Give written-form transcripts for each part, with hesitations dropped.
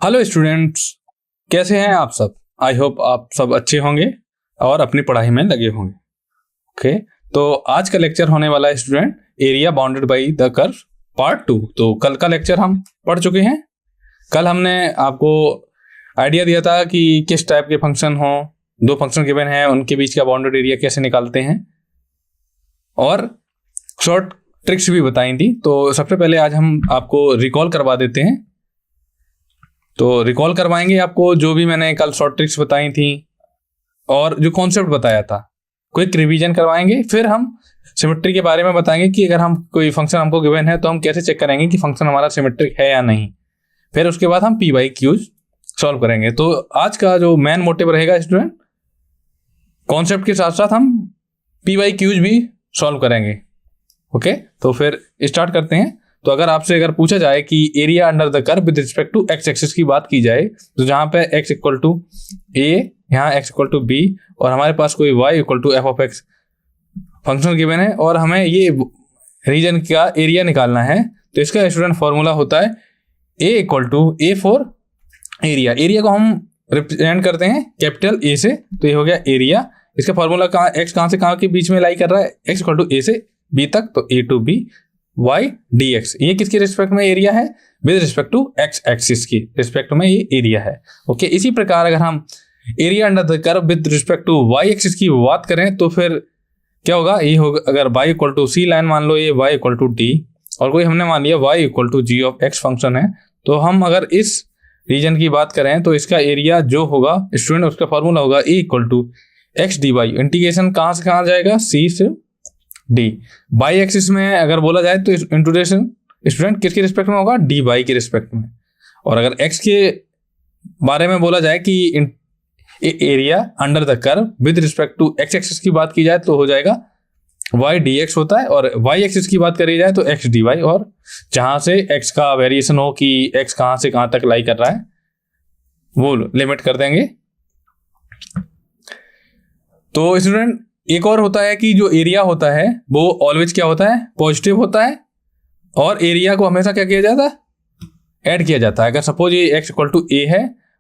Hello students, कैसे हैं आप सब। आई होप आप सब अच्छे होंगे और अपनी पढ़ाई में लगे होंगे। ओके, तो आज का लेक्चर होने वाला है student area bounded by the curve part 2। तो कल का लेक्चर हम पढ़ चुके हैं। कल हमने आपको आइडिया दिया था कि किस टाइप के फंक्शन हो, दो फंक्शन गिवन हैं, उनके बीच का बाउंडेड एरिया कैसे निकालते हैं और शॉर्ट ट्रिक्स भी बताई थी। तो सबसे पहले आज हम आपको रिकॉल करवा देते हैं। तो रिकॉल करवाएंगे आपको जो भी मैंने कल शॉर्ट ट्रिक्स बताई थी और जो कॉन्सेप्ट बताया था, क्विक रिवीजन करवाएंगे। फिर हम सिमेट्री के बारे में बताएंगे कि अगर हम कोई फंक्शन हमको गिवन है तो हम कैसे चेक करेंगे कि फंक्शन हमारा सिमेट्रिक है या नहीं। फिर उसके बाद हम पी बाई क्यूज सॉल्व करेंगे। तो आज का जो मेन मोटिव रहेगा स्टूडेंट, कॉन्सेप्ट के साथ साथ हम पी बाई क्यूज भी सॉल्व करेंगे। ओके, तो फिर स्टार्ट करते हैं। तो अगर पूछा जाए कि area under the curve with respect to X axis की बात की जाए, तो जहां पे x इक्वल टू ए, यहाँ x इक्वल टू बी और हमारे पास कोई y equal to F of X function given है और हमें ये रीजन का एरिया निकालना है, तो इसका स्टूडेंट फॉर्मूला होता है a equal to A for area. Area को हम रिप्रेजेंट करते हैं कैपिटल ए से, तो ये हो गया एरिया। इसका फॉर्मूला x कहाँ से कहाँ के बीच में लाई कर रहा है, x इक्वल टू ए से b तक, तो a टू b y dx। ये किसके रिस्पेक्ट में एरिया है, with respect to x axis की रिस्पेक्ट में ये एरिया है। ओके, इसी प्रकार अगर हम area under the curve with respect to y axis की बात करें तो फिर क्या होगा, ये होगा अगर y equal to c line मान लो, ये y इक्वल टू d और कोई हमने मान लिया y equal to g of x function है, तो हम अगर इस रीजन की बात करें तो इसका एरिया जो होगा स्टूडेंट, उसका फॉर्मूला होगा e equal to x dy। Integration कहाँ से कहाँ जाएगा, c से d। बाई एक्सिस में अगर बोला जाए तो इंटीग्रेशन स्टूडेंट किसके रिस्पेक्ट में होगा, डी बाई के रिस्पेक्ट में। और अगर x के बारे में बोला जाए कि area under the curve with respect to x axis की बात की जाए तो हो जाएगा y dx होता है, और y एक्सिस की बात करी जाए तो x dy। और जहां से x का वेरिएशन हो कि x कहां से कहां तक लाई कर रहा है वो लिमिट कर देंगे। तो स्टूडेंट एक और होता है कि जो एरिया होता है वो ऑलवेज क्या होता है, पॉजिटिव होता है, और एरिया को हमेशा क्या किया जाता है, ऐड किया जाता है। अगर सपोज ये x इक्वल टू ए है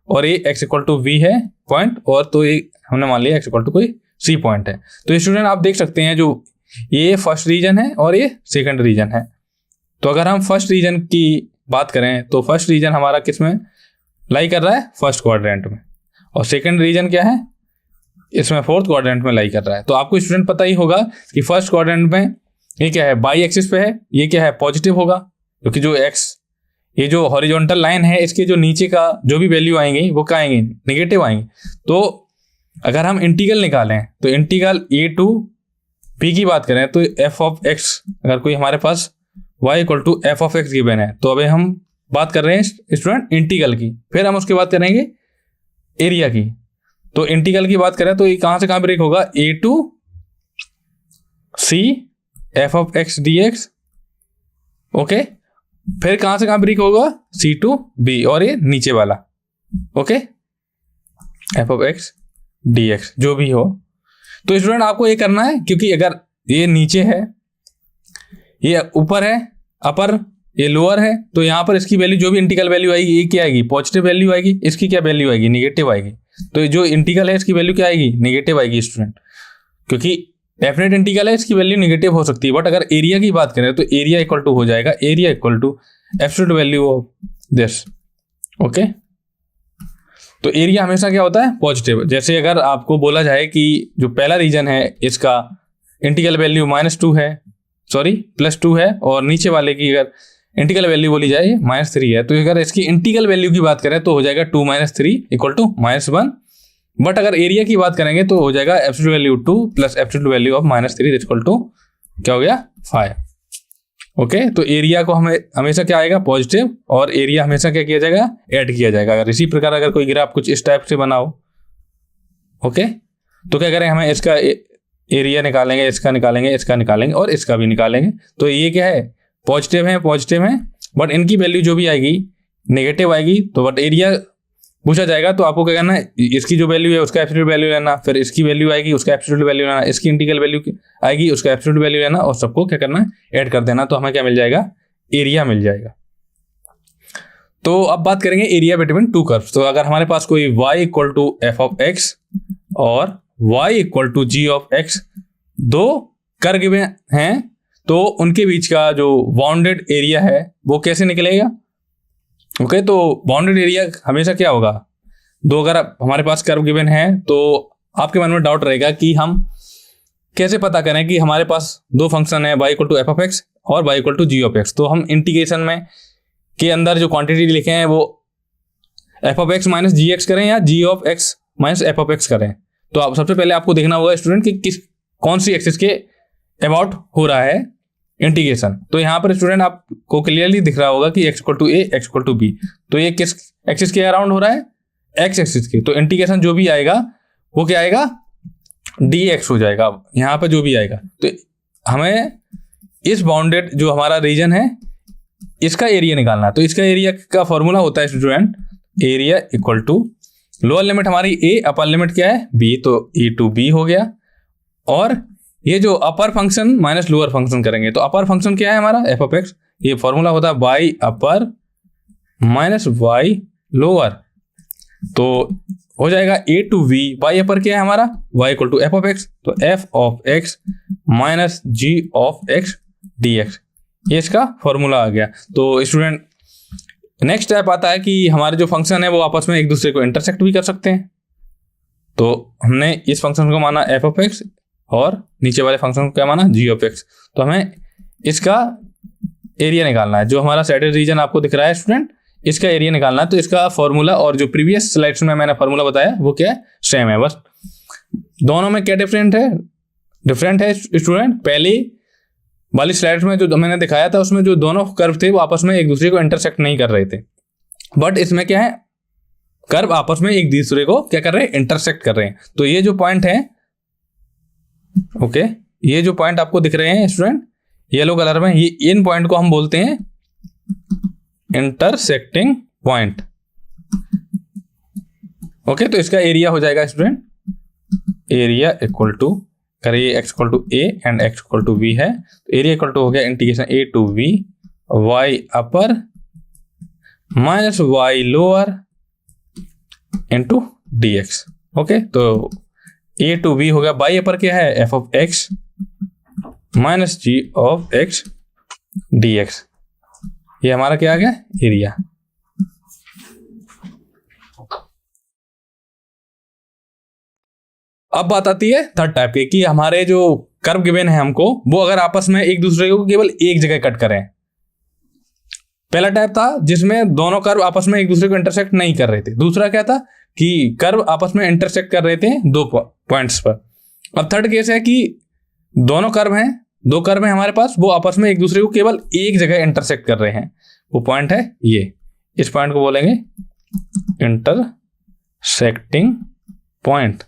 और ये x इक्वल टू बी है पॉइंट, और तो ये हमने मान लिया x इक्वल टू कोई सी पॉइंट है, तो स्टूडेंट आप देख सकते हैं जो ये फर्स्ट रीजन है और ये सेकंड रीजन है। तो अगर हम फर्स्ट रीजन की बात करें तो फर्स्ट रीजन हमारा किस में लाई कर रहा है, फर्स्ट क्वाड्रेंट में, और सेकंड रीजन क्या है, इसमें फोर्थ क्वाड्रेंट में लाई कर रहा है। तो आपको स्टूडेंट पता ही होगा कि फर्स्ट क्वाड्रेंट में ये क्या है, बाई एक्सिस पे है, ये क्या है, पॉजिटिव होगा, क्योंकि जो x ये जो हॉरिजॉन्टल लाइन है इसके जो नीचे का जो भी वैल्यू आएंगी वो क्या आएंगी, नेगेटिव आएंगी। तो अगर हम इंटीग्रल निकालें तो इंटीग्रल a टू p की बात करें तो f ऑफ x, अगर कोई हमारे पास y equal to F of x given है, तो अभी हम बात कर रहे हैं स्टूडेंट इंटीग्रल की, फिर हम उसके बाद करेंगे एरिया की। तो इंटीग्रल की बात करें तो ये कहां से कहां ब्रेक होगा, a to c f of x D x. Okay, फिर कहां से कहां ब्रेक होगा, c टू b, और ये नीचे वाला okay F of x D x जो भी हो। तो स्टूडेंट आपको ये करना है, क्योंकि अगर ये नीचे है, ये ऊपर है अपर, ये लोअर है, तो यहाँ पर इसकी वैल्यू जो भी इंटीग्रल वैल्यू आएगी ये क्या आएगी, पॉजिटिव वैल्यू आएगी, इसकी क्या वैल्यू आएगी, निगेटिव आएगी। तो जो इंटीग्रल है इसकी वैल्यू क्या आएगी, नेगेटिव आएगी स्टूडेंट, क्योंकि डेफिनेट इंटीग्रल है, इसकी वैल्यू नेगेटिव हो सकती है। बट अगर एरिया की बात करें तो एरिया इक्वल टू हो जाएगा area equal to absolute value of this. Okay, तो एरिया हमेशा क्या होता है, पॉजिटिव। जैसे अगर आपको बोला जाए कि जो पहला रीजन है इसका इंटीग्रल वैल्यू -2 है, सॉरी +2 है, और नीचे वाले की अगर इंटीग्रल वैल्यू बोली जाए -3 है, तो अगर इसकी इंटीग्रल वैल्यू की बात करें तो हो जाएगा 2 - 3 इक्वल टू -1। बट अगर एरिया की बात करेंगे तो हो जाएगा absolute value 2 plus absolute value of -3 equal to क्या हो गया, 5। ओके, तो एरिया को हमें हमेशा क्या आएगा, पॉजिटिव, और एरिया हमेशा क्या किया जाएगा, ऐड किया जाएगा। अगर इसी प्रकार अगर कोई ग्राफ कुछ इस टाइप से बनाओ, ओके, तो क्या करें, हमें इसका एरिया निकालेंगे, इसका निकालेंगे, इसका निकालेंगे और इसका भी निकालेंगे। तो ये क्या है, पॉजिटिव है, बट इनकी वैल्यू जो भी आएगी नेगेटिव आएगी। तो बट एरिया पूछा जाएगा तो आपको क्या करना है, इसकी जो वैल्यू है उसका एब्सोल्यूट वैल्यू लेना, फिर इसकी वैल्यू आएगी उसका एब्सोल्यूट वैल्यू लेना, इसकी इंटीग्रल वैल्यू आएगी उसका एब्सोल्यूट वैल्यू लेना, और सबको क्या करना है, ऐड कर देना। तो हमें क्या मिल जाएगा, एरिया मिल जाएगा। तो अब बात करेंगे एरिया बिटवीन टू कर्व्स। तो अगर हमारे पास कोई y equal to F of x और y equal to g of x दो कर्व गिवन हैं, तो उनके बीच का जो बाउंडेड एरिया है वो कैसे निकलेगा? ओके, तो बाउंडेड एरिया हमेशा क्या होगा? दो अगर हमारे पास कर्व गिवन है तो आपके मन में डाउट रहेगा कि हम कैसे पता करें कि हमारे पास दो फंक्शन है y equal to F of x और y equal to g of x. तो हम इंटीग्रेशन में के अंदर जो क्वांटिटी लिखे हैं वो F of x minus G X करें या G of x minus F of X करें। तो आप सबसे पहले आपको देखना होगा स्टूडेंट कि कौन सी एक्सिस के अबाउट हो रहा है इंटीग्रेशन। तो यहाँ पर स्टूडेंट आपको क्लियरली दिख रहा होगा कि x equal to a x equal to b. तो ये किस एक्सिस के अराउंड हो रहा है? एक्स एक्सिस के। तो इंटीग्रेशन जो भी आएगा वो क्या आएगा? डी एक्स हो जाएगा यहाँ पर जो भी आएगा। तो हमें इस बाउंडेड जो हमारा रीजन है इसका एरिया निकालना है। तो इसका एरिया का फॉर्मूला होता है student area equal to lower limit हमारी ए, अपर लिमिट क्या है? बी, तो ए टू बी हो गया। और ये जो upper function minus lower function करेंगे तो अपर फंक्शन क्या है हमारा? F of X. ये फॉर्मूला होता है Y upper minus Y lower. तो हो जाएगा A to we. Y upper क्या है हमारा? Y equal to F of x. तो F of x minus ji of x D x, ये इसका फॉर्मूला आ गया। तो स्टूडेंट नेक्स्ट स्टेप आता है कि हमारे जो फंक्शन है वो आपस में एक दूसरे को इंटरसेक्ट भी कर सकते हैं। तो हमने इस फंक्शन को माना एफ ऑफ एक्स और नीचे वाले फंक्शन को क्या माना? जी ऑफ एक्स। तो हमें इसका एरिया निकालना है। जो हमारा सैडल रीजन आपको दिख रहा है स्टूडेंट, इसका एरिया निकालना है। तो इसका फॉर्मूला और जो प्रीवियस स्लाइड्स में मैंने फॉर्मूला बताया वो क्या है? सेम है। बस दोनों में क्या डिफरेंट है स्टूडेंट? पहली वाली स्लाइड्स में जो मैंने दिखाया था उसमें जो दोनों कर्व थे वो आपस में एक दूसरे को इंटरसेक्ट नहीं कर रहे थे, बट इसमें क्या है? कर्व आपस में एक दूसरे को क्या कर रहे हैं? इंटरसेक्ट कर रहे हैं। तो ये जो पॉइंट है, ओके, ये जो पॉइंट आपको दिख रहे हैं स्टूडेंट येलो कलर में, ये इन पॉइंट को हम बोलते हैं इंटरसेक्टिंग पॉइंट। ओके, तो इसका एरिया हो जाएगा स्टूडेंट एरिया इक्वल टू, करिए x equal to a and x equal to v है, तो एरिया इक्वल टू हो गया integration a to we Y upper minus Y lower into d x. Okay, तो ए टू वी हो गया। Y upper क्या है? F of x minus ji of x D x. ये हमारा क्या आ गया? एरिया। अब बात आती है थर्ड टाइप की कि हमारे जो कर्व गिवन है हमको वो अगर आपस में एक दूसरे को केवल एक जगह कट करें। पहला टाइप था जिसमें दोनों कर्व आपस में एक दूसरे को इंटरसेक्ट नहीं कर रहे थे। दूसरा क्या था कि कर्व आपस में इंटरसेक्ट कर रहे थे दो पॉइंट्स पर। अब थर्ड केस है कि दोनों कर्व हैं, दो कर्व हैं हमारे पास, वो आपस में एक दूसरे को केवल एक जगह इंटरसेक्ट कर रहे हैं। वो पॉइंट है ये, इस पॉइंट को बोलेंगे इंटरसेक्टिंग पॉइंट।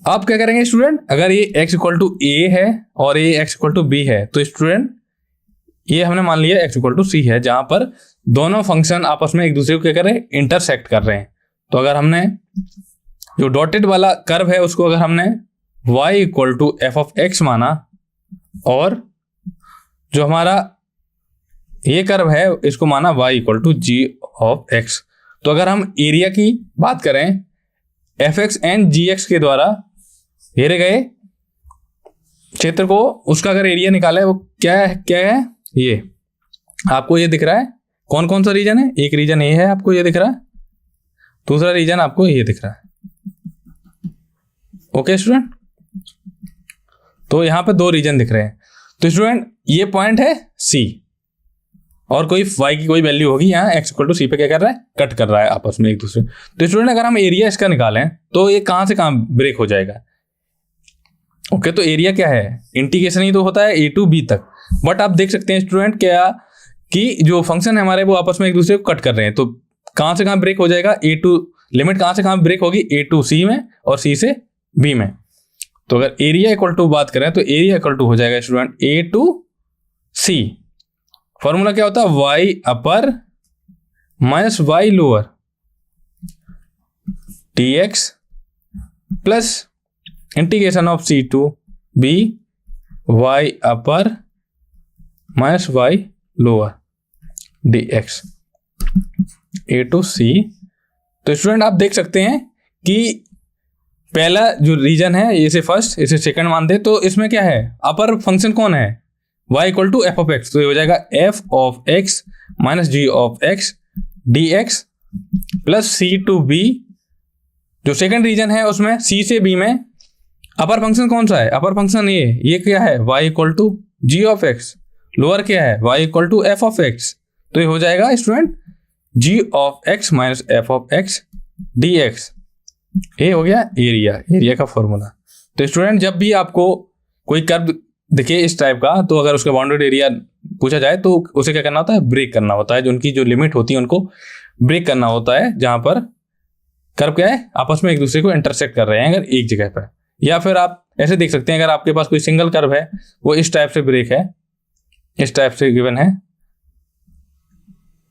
आप क्या करेंगे स्टूडेंट? अगर ये x इक्वल टू ए है और ये x इक्वल टू बी है तो स्टूडेंट ये हमने मान लिया x इक्वल टू सी है, जहां पर दोनों फंक्शन आपस में एक दूसरे को क्या कर रहे हैं? इंटरसेक्ट कर रहे हैं। तो अगर हमने जो डॉटेड वाला कर्व है उसको अगर हमने y equal to F of x माना और जो हमारा ये कर्व है इसको माना y equal to g of x, तो अगर हम एरिया की बात करें f x and g x के द्वारा घेरे गए क्षेत्र को, उसका अगर एरिया निकाला है वो क्या है? ये आपको ये दिख रहा है। कौन कौन सा रीजन है? एक रीजन ये है आपको ये दिख रहा है, दूसरा रीजन आपको ये दिख रहा है। ओके स्टूडेंट, तो यहां पे दो रीजन दिख रहे हैं। तो स्टूडेंट ये पॉइंट है सी और कोई y की कोई वैल्यू होगी, यहाँ x इक्वल टू सी पे क्या कर रहा है? कट कर रहा है आपस में एक दूसरे। तो स्टूडेंट अगर हम एरिया इसका निकालें तो ये कहां से कहां ब्रेक हो जाएगा? ओके, तो एरिया क्या है? इंटीग्रेशन ही तो होता है ए टू बी तक, बट आप देख सकते हैं स्टूडेंट क्या कि जो फंक्शन है हमारे वो आपस में एक दूसरे को कट कर रहे हैं। तो कहां से कहां ब्रेक हो जाएगा? ए टू लिमिट कहां से कहां ब्रेक होगी? ए टू सी में और सी से बी में। तो अगर एरिया इक्वल टू बात करें तो एरिया इक्वल टू हो जाएगा student A to C. Formula क्या होता है? Y upper minus Y lower D x plus integration of C to B Y upper minus Y lower D X A to C. तो student आप देख सकते हैं कि पहला जो रीजन है इसे फर्स्ट, इसे सेकंड मानते हैं, तो इसमें क्या है, अपर फंक्शन कौन है, y equal to F of x. तो ये हो जाएगा f of x minus ji of x D x plus c to b. जो सेकंड रीजन है उसमें सी से बी में अपर फंक्शन कौन सा है, अपर फंक्शन ये क्या है, y equal to g of x, lower क्या है, y equal to F of x. तो ये हो जाएगा student g of x minus F of x D x. ये हो गया एरिया का फॉर्मूला। तो स्टूडेंट जब भी आपको कोई कर्व दिखे इस टाइप का, तो अगर उसका बाउंडेड एरिया पूछा जाए तो उसे क्या करना होता है, ब्रेक करना होता है। जो उनकी जो लिमिट होती है उनको ब्रेक करना होता है, जहां पर कर्व क्या है, आपस में एक दूसरे को इंटरसेक्ट कर रहे हैं अगर एक जगह पर। या फिर आप ऐसे देख सकते हैं, अगर आपके पास कोई सिंगल कर्व है, वो इस टाइप से ब्रेक है, इस टाइप से गिवन है,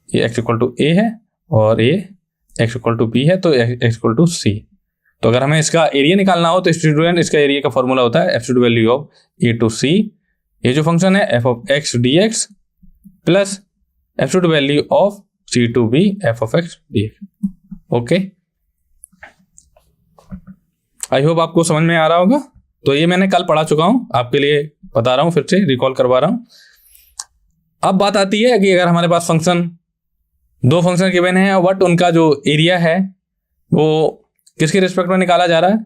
ये x इक्वल टू ए है और ये x इक्वल टू बी है, तो x इक्वल टू सी। तो अगर हमें इसका एरिया निकालना हो तो स्टूडेंट इसका एरिया का फॉर्मूला होता है absolute value of A to C. ये जो फंक्शन है F of x D x plus absolute value of C to B F of x D x. Okay, I hope आपको समझ में आ रहा होगा। तो ये मैंने कल पढ़ा चुका हूं, आपके लिए बता रहा हूं, फिर से रिकॉल करवा रहा हूं। अब बात आती है कि अगर हमारे पास फंक्शन, दो फंक्शन गिवन है, बट उनका जो एरिया है वो किसके रिस्पेक्ट में निकाला जा रहा है,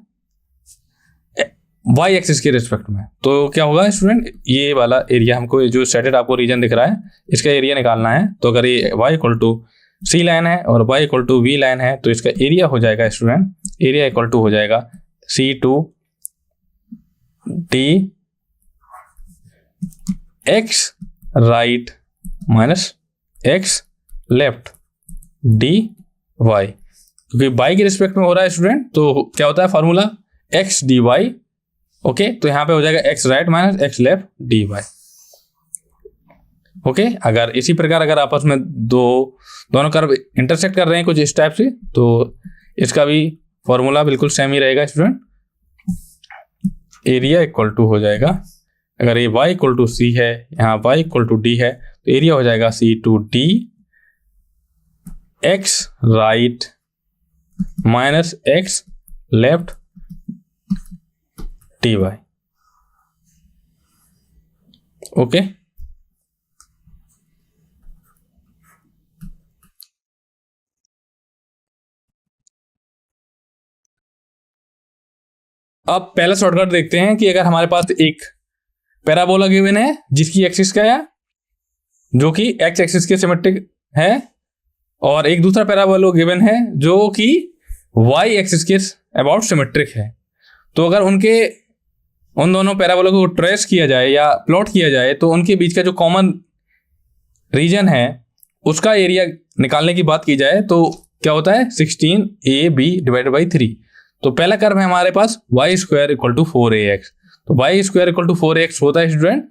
वाई एक्सिस के रिस्पेक्ट में। तो क्या होगा स्टूडेंट, ये वाला एरिया हमको, जो सेटेड आपको रीजन दिख रहा है, इसका एरिया निकालना है। तो अगर ये y equal to c line है और y equal to v line है, तो इसका एरिया हो जाएगा स्टूडेंट, एरिया इक्वल टू हो जाएगा C to D X right minus X left D Y. क्योंकि y के रिस्पेक्ट में हो रहा है स्टूडेंट, तो क्या होता है फॉर्मूला x dy। ओके, तो यहां पे हो जाएगा x right minus x left dy। Okay, अगर इसी प्रकार अगर आपस में दोनों कर्व इंटरसेक्ट कर रहे हैं कुछ इस टाइप से, तो इसका भी फॉर्मूला बिल्कुल सेम ही रहेगा स्टूडेंट। एरिया इक्वल टू हो जाएगा, अगर ये y इक्वल टू सी है, यहाँ y इक्वल टू डी है, तो एरिया हो जाएगा C to D X right minus X left D Y. Okay, अब पहला शॉर्टकट देखते हैं कि अगर हमारे पास एक पैराबोला गिवन है जिसकी एक्सिस क्या है, जो कि एक्स एक्सिस के सिमेट्रिक है, और एक दूसरा पैराबोला गिवन है जो कि वाई एक्सिस के अबाउट सिमेट्रिक है। तो अगर उन दोनों पैराबोला को ट्रेस किया जाए या प्लॉट किया जाए, तो उनके बीच का जो कॉमन रीजन है उसका एरिया निकालने की बात की जाए तो क्या होता है 16ab डिवाइडेड बाई 3। तो पहला कर्व है हमारे पास Y square equal to 4ax। तो Y square equal to 4ax होता है स्टूडेंट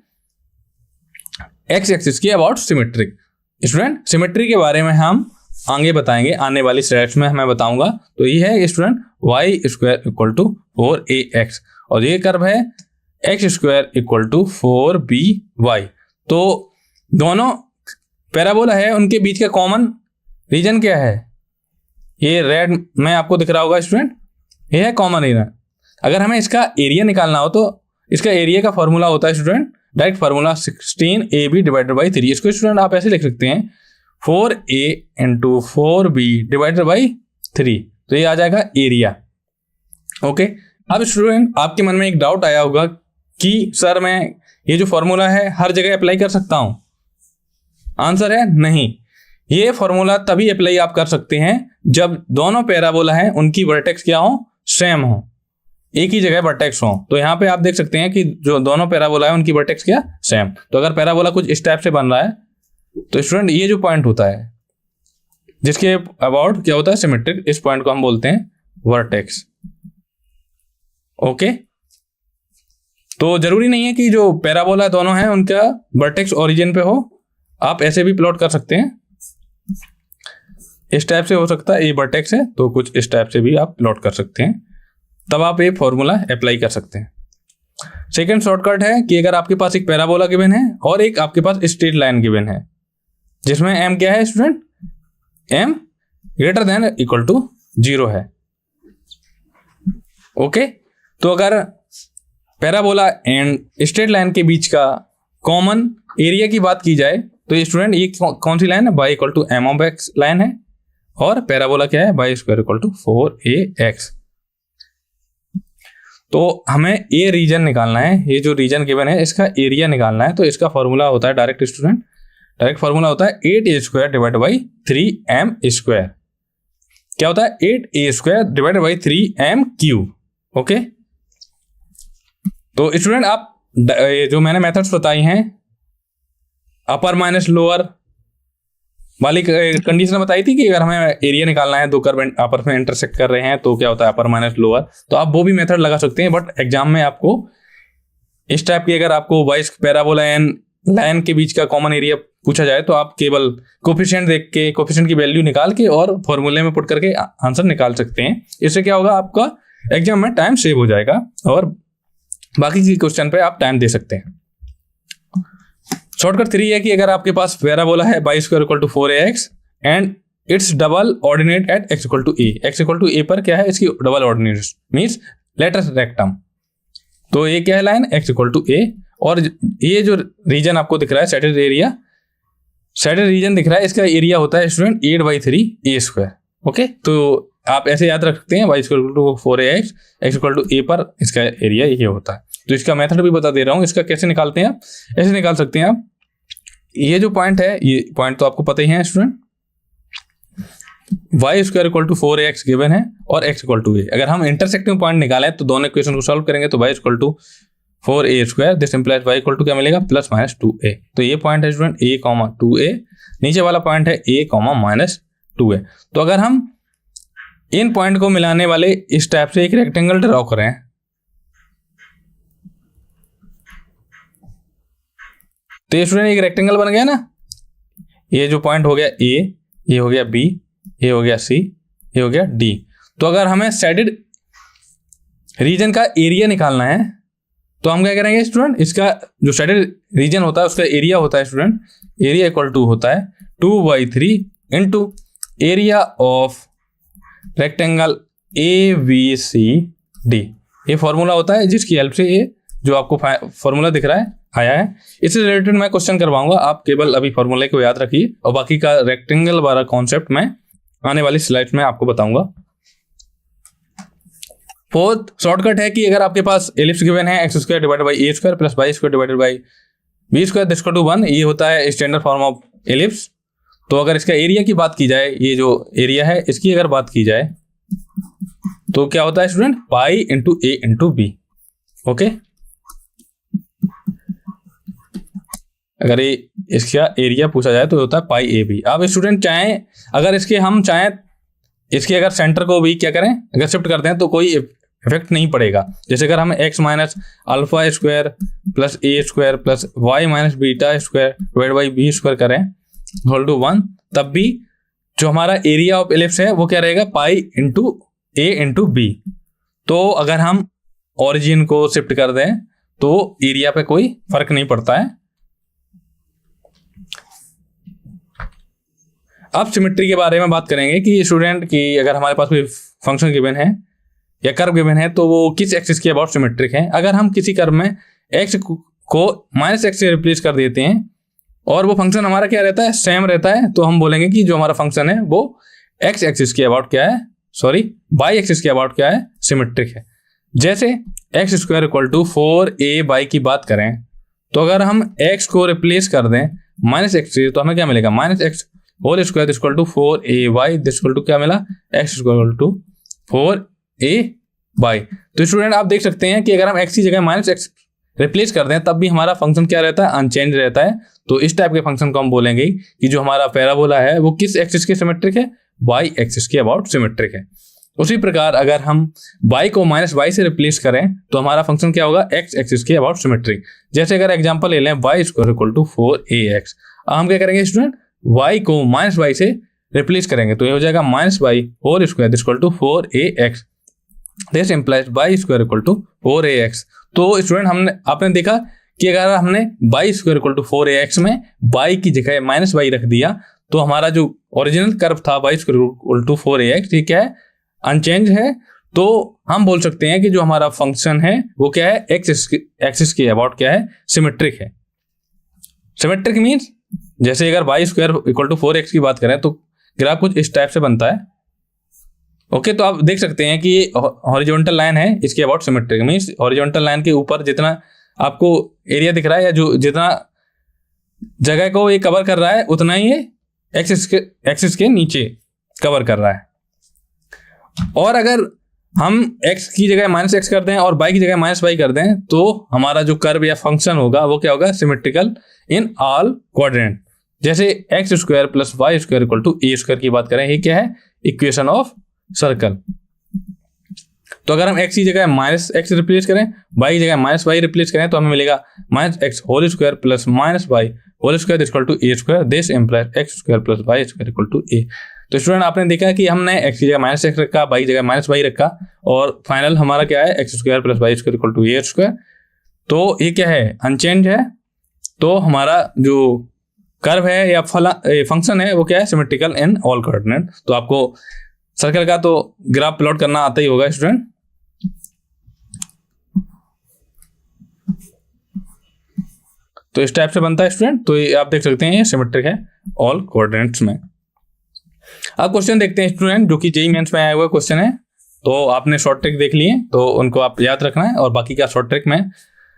एक्स एक्सिस की अबाउट सिमेट्रिक। स्टूडेंट सिमेट्री के बारे में हम आगे बताएंगे, आने वाली स्लाइड्स में मैं बताऊंगा। तो ये है student y square equal to 4ax और ये कर्व है x square equal to 4by। तो दोनों पैराबोला है, उनके बीच का कॉमन रीजन क्या है, ये रेड में आपको दिख रहा होगा स्टूडेंट, ये है कॉमन रीजन। अगर हमें इसका एरिया निकालना हो तो इसका एरिया का फॉर्मूला होता है student, direct formula 16ab divided by 3। इसको स्टूडेंट आप ऐसे लिख सकते हैं 4a into 4b divided by 3। तो ये आ जाएगा एरिया। ओके, अब स्टूडेंट आपके मन में एक डाउट आया होगा कि सर मैं ये जो फॉर्मूला है हर जगह अप्लाई कर सकता हूं। आंसर है नहीं, ये फॉर्मूला तभी अप्लाई आप कर सकते हैं जब दोनों पैराबोला हैं उनकी वर्टेक्स क्या हो, सेम हो, एक ही जगह वर्टेक्स हो। तो यहाँ पे आप देख सकते हैं कि जो दोनों पैराबोला है उनकी वर्टेक्स क्या सेम। तो अगर पैराबोला कुछ इस टाइप से बन रहा है तो स्टूडेंट ये जो पॉइंट होता है जिसके अबाउट क्या होता है सिमेट्रिक, इस पॉइंट को हम बोलते हैं वर्टेक्स। ओके, तो जरूरी नहीं है कि जो पैराबोला दोनों हैं उनका वर्टेक्स ओरिजिन पे हो, आप ऐसे भी प्लॉट कर सकते हैं। इस टाइप से हो सकता है, ये वर्टेक्स है तो कुछ इस टाइप से भी आप प्लॉट कर सकते हैं, तब आप ये फॉर्मूला अप्लाई कर सकते हैं। सेकंड शॉर्टकट है कि अगर आपके पास एक पैराबोला गिवन है और एक आपके पास स्ट्रेट लाइन गिवन है, जिसमें m क्या है student, m greater than equal to 0 है। ओके, तो अगर पैराबोला एंड स्ट्रेट लाइन के बीच का कॉमन एरिया की बात की जाए तो स्टूडेंट ये कौन सी लाइन है, y equal to m of x line है, और पैराबोला क्या है, y square equal to 4ax। तो हमें ए रीजन निकालना है, ये जो रीजन गिवन है इसका एरिया निकालना है। तो इसका फॉर्मूला होता है डायरेक्ट स्टूडेंट, डायरेक्ट फॉर्मूला होता है 8a square divide by 3m square. क्या होता है, 8a square divide by 3m cube. Okay, तो स्टूडेंट आप जो मैंने मेथड्स बताई हैं, अपर माइनस लोअर वाली कंडीशन बताई थी कि अगर हमें एरिया निकालना है, दो कर्व आपस में इंटरसेक्ट कर रहे हैं तो क्या होता है अपर माइनस लोअर, तो आप वो भी मेथड लगा सकते हैं। बट एग्जाम में आपको इस टाइप की अगर आपको वाइस पैराबोला एंड लाइन के बीच का कॉमन एरिया पूछा जाए तो आप केवल कोफिशिएंट देख के कोफिशिएंट की वैल्यू निकाल के और फॉर्मूले में पुट करके आंसर निकाल सकते हैं। इससे क्या होगा, आपका एग्जाम में टाइम सेव हो जाएगा और बाकी के क्वेश्चन पे आप टाइम दे सकते हैं। शॉर्टकट 3 है कि अगर आपके पास पैराबोला है y square equal to 4ax and its double ordinate at x equal to a, x equal to a पर क्या है, इसकी double ordinate means latus rectum. तो ये क्या है line, x equal to a, और ये जो रीजन आपको दिख रहा है सैटेड एरिया, सैटेड रीजन दिख रहा है, इसका एरिया होता है स्टूडेंट 8/3 a स्क्वायर। ओके, तो आप ऐसे याद रख सकते हैं y square equal to 4ax, x equal to a पर इसका एरिया ये होता है। तो इसका मेथड भी बता दे रहा हूँ, इसका कैसे निकालते हैं आप, ऐसे निकाल सकते हैं आप। ये जो पॉइंट है, ये पॉइंट तो आपको पता ही है student, y square equal to 4ax given है और x इक्वल टू a। अगर हम इंटरसेक्टिंग पॉइंट निकालें तो दोनों इक्वेशन को सॉल्व करेंगे तो y equal to 4a square, this implies y equal to क्या मिलेगा, प्लस माइनस 2a। तो ये पॉइंट है स्टूडेंट a, 2a, नीचे वाला पॉइंट है a, माइनस 2a। तो अगर हम इन पॉइंट को मिलाने वाले इस टाइप से एक रेक्टेंगल ड्रॉ करें, तो ये स्टूडेंट एक रेक्टेंगल बन गया ना। ये जो पॉइंट हो गया A, ये हो गया B, ये हो गया C, ये हो गया D। तो अगर हमें सैडेड रीजन का एरिया निकालना है तो हम क्या करेंगे स्टूडेंट, इसका जो सैडेड रीजन होता है उसका एरिया होता है स्टूडेंट, एरिया इक्वल टू होता है 2/3 into area of rectangle ABCD। ये फॉर्मूला होता है जिसकी हेल्प से ये जो आपको फॉर्मूला दिख रहा है आया है। इससे रिलेटेड मैं क्वेश्चन करवाऊंगा, आप केवल अभी फॉर्मूले को याद रखिए और बाकी का रेक्टेंगल वाला कॉन्सेप्ट मैं आने वाली स्लाइड्स में आपको बताऊंगा। फोर्थ शॉर्टकट है कि अगर आपके पास एलिप्स गिवन है x square divided by a square plus y square divided by b square this equal to 1, ये होता है स्टैंडर्ड फॉर्म ऑफ एलिप्स। तो अगर इसका एरिया की बात की जाए, ये जो एरिया है इसकी अगर बात की जाए तो क्या होता है student, pi into a into b। Okay, अगर ये इसका एरिया पूछा जाए तो होता है पाई ए बी। अब स्टूडेंट चाहें अगर इसके हम चाहें इसके अगर सेंटर को भी क्या करें, अगर शिफ्ट करते हैं तो कोई इफेक्ट नहीं पड़ेगा। जैसे अगर हम x minus alpha square plus a square plus y minus beta square divide by b square करें होल टू 1, तब भी जो हमारा एरिया ऑफ एलिप्स है वो क्या रहेगा, पाई इंटू ए इंटू बी। तो अगर हम ओरिजिन को शिफ्ट कर दें तो एरिया पे कोई फर्क नहीं पड़ता है। अब सिमेट्री के बारे में बात करेंगे कि स्टूडेंट की अगर हमारे पास कोई फंक्शन गिवन है या कर्व गिवन है तो वो किस एक्सिस के अबाउट सिमेट्रिक है। अगर हम किसी कर्व में x को माइनस एक्स से रिप्लेस कर देते हैं और वो फंक्शन हमारा क्या रहता है, सेम रहता है, तो हम बोलेंगे कि जो हमारा फंक्शन है वो x एक्सिस के अबाउट क्या है, सॉरी y एक्सिस के अबाउट क्या है, सिमेट्रिक है। जैसे x square equal to 4a की बात करें तो अगर हम x को रिप्लेस कर दें माइनस एक्स से तो हमें क्या मिलेगा, minus x whole square equal to 4ay this equal to क्या मिला, x इक्वल टू 4ay। तो स्टूडेंट आप देख सकते हैं कि अगर हम x की जगह माइनस एक्स रिप्लेस कर दें तब भी हमारा फंक्शन क्या रहता है, अनचेंज रहता है। तो इस टाइप के फंक्शन को हम बोलेंगे कि जो हमारा पैराबोला है वो किस एक्सिस के सिमेट्रिक है, y एक्सिस के अबाउट सिमेट्रिक है। उसी प्रकार अगर हम y को माइनस y से रिप्लेस करें तो हमारा फंक्शन क्या होगा, x एक्सिस के अबाउट सिमेट्रिक। जैसे अगर एग्जांपल ले लें y square equal to 4ax, हम क्या करेंगे स्टूडेंट, y को माइनस y से रिप्लेस करेंगे तो ये हो जाएगा minus y whole square equal to 4ax, this implies y square equal to 4ax। तो स्टूडेंट आपने देखा कि अगर हमने y square equal to 4ax में y की जगह माइनस वाई रख दिया तो हमारा जो ओरिजिनल कर्व था y square equal to 4ax, ठीक है, अनचेंज है। तो हम बोल सकते हैं कि जो हमारा फंक्शन है वो क्या है, एक्सिस के अबाउट क्या है, सिमेट्रिक है। सिमेट्रिक मीन्स जैसे अगर y square equal to 4x की बात करें तो ग्राफ कुछ इस टाइप से बनता है। ओके, तो आप देख सकते हैं कि हॉरिजॉन्टल लाइन है, इसके about symmetric means horizontal line के ऊपर जितना आपको एरिया दिख रहा है या जो जितना जगह को ये कवर कर रहा है उतना ही ये एक्सिस के नीचे कवर कर रहा है। और अगर हम x की जगह माइनस एक्स कर दें और y की जगह माइनस वाई कर दें तो हमारा जो कर्व या फंक्शन होगा वो क्या होगा, सिमेट्रिकल इन ऑल क्वाड्रेंट। जैसे x square plus Y square equal to A square की बात करें, ये क्या है, इक्वेशन ऑफ सर्कल। तो अगर हम x की जगह माइनस एक्स रिप्लेस करें, y की जगह माइनस वाई रिप्लेस करें तो हमें मिलेगा minus x whole square plus minus Y whole square equal to A square. This implies X square plus Y square equal to A. तो स्टूडेंट आपने देखा कि हमने x की जगह माइनस एक्स रखा, y की जगह माइनस वाई रखा और फाइनल हमारा क्या है, x square plus Y square equal to A square. तो ये क्या है, अनचेंज है। तो हमारा जो कर्व है या फंक्शन है वो क्या है, सिमेट्रिकल इन ऑल कोऑर्डिनेट। तो आपको सर्कल का तो ग्राफ प्लॉट करना आता ही होगा स्टूडेंट। तो इस टाइप से बनता है स्टूडेंट। तो ये आप देख सकते हैं ये सिमेट्रिक है ऑल कोऑर्डिनेट्स में। अब क्वेश्चन देखते हैं स्टूडेंट, जो कि जेईई मेंस में आया हुआ क्वेश्चन है। तो आपने शॉर्ट ट्रिक देख लिए तो उनको आप याद रखना है और बाकी का शॉर्ट ट्रिक मैं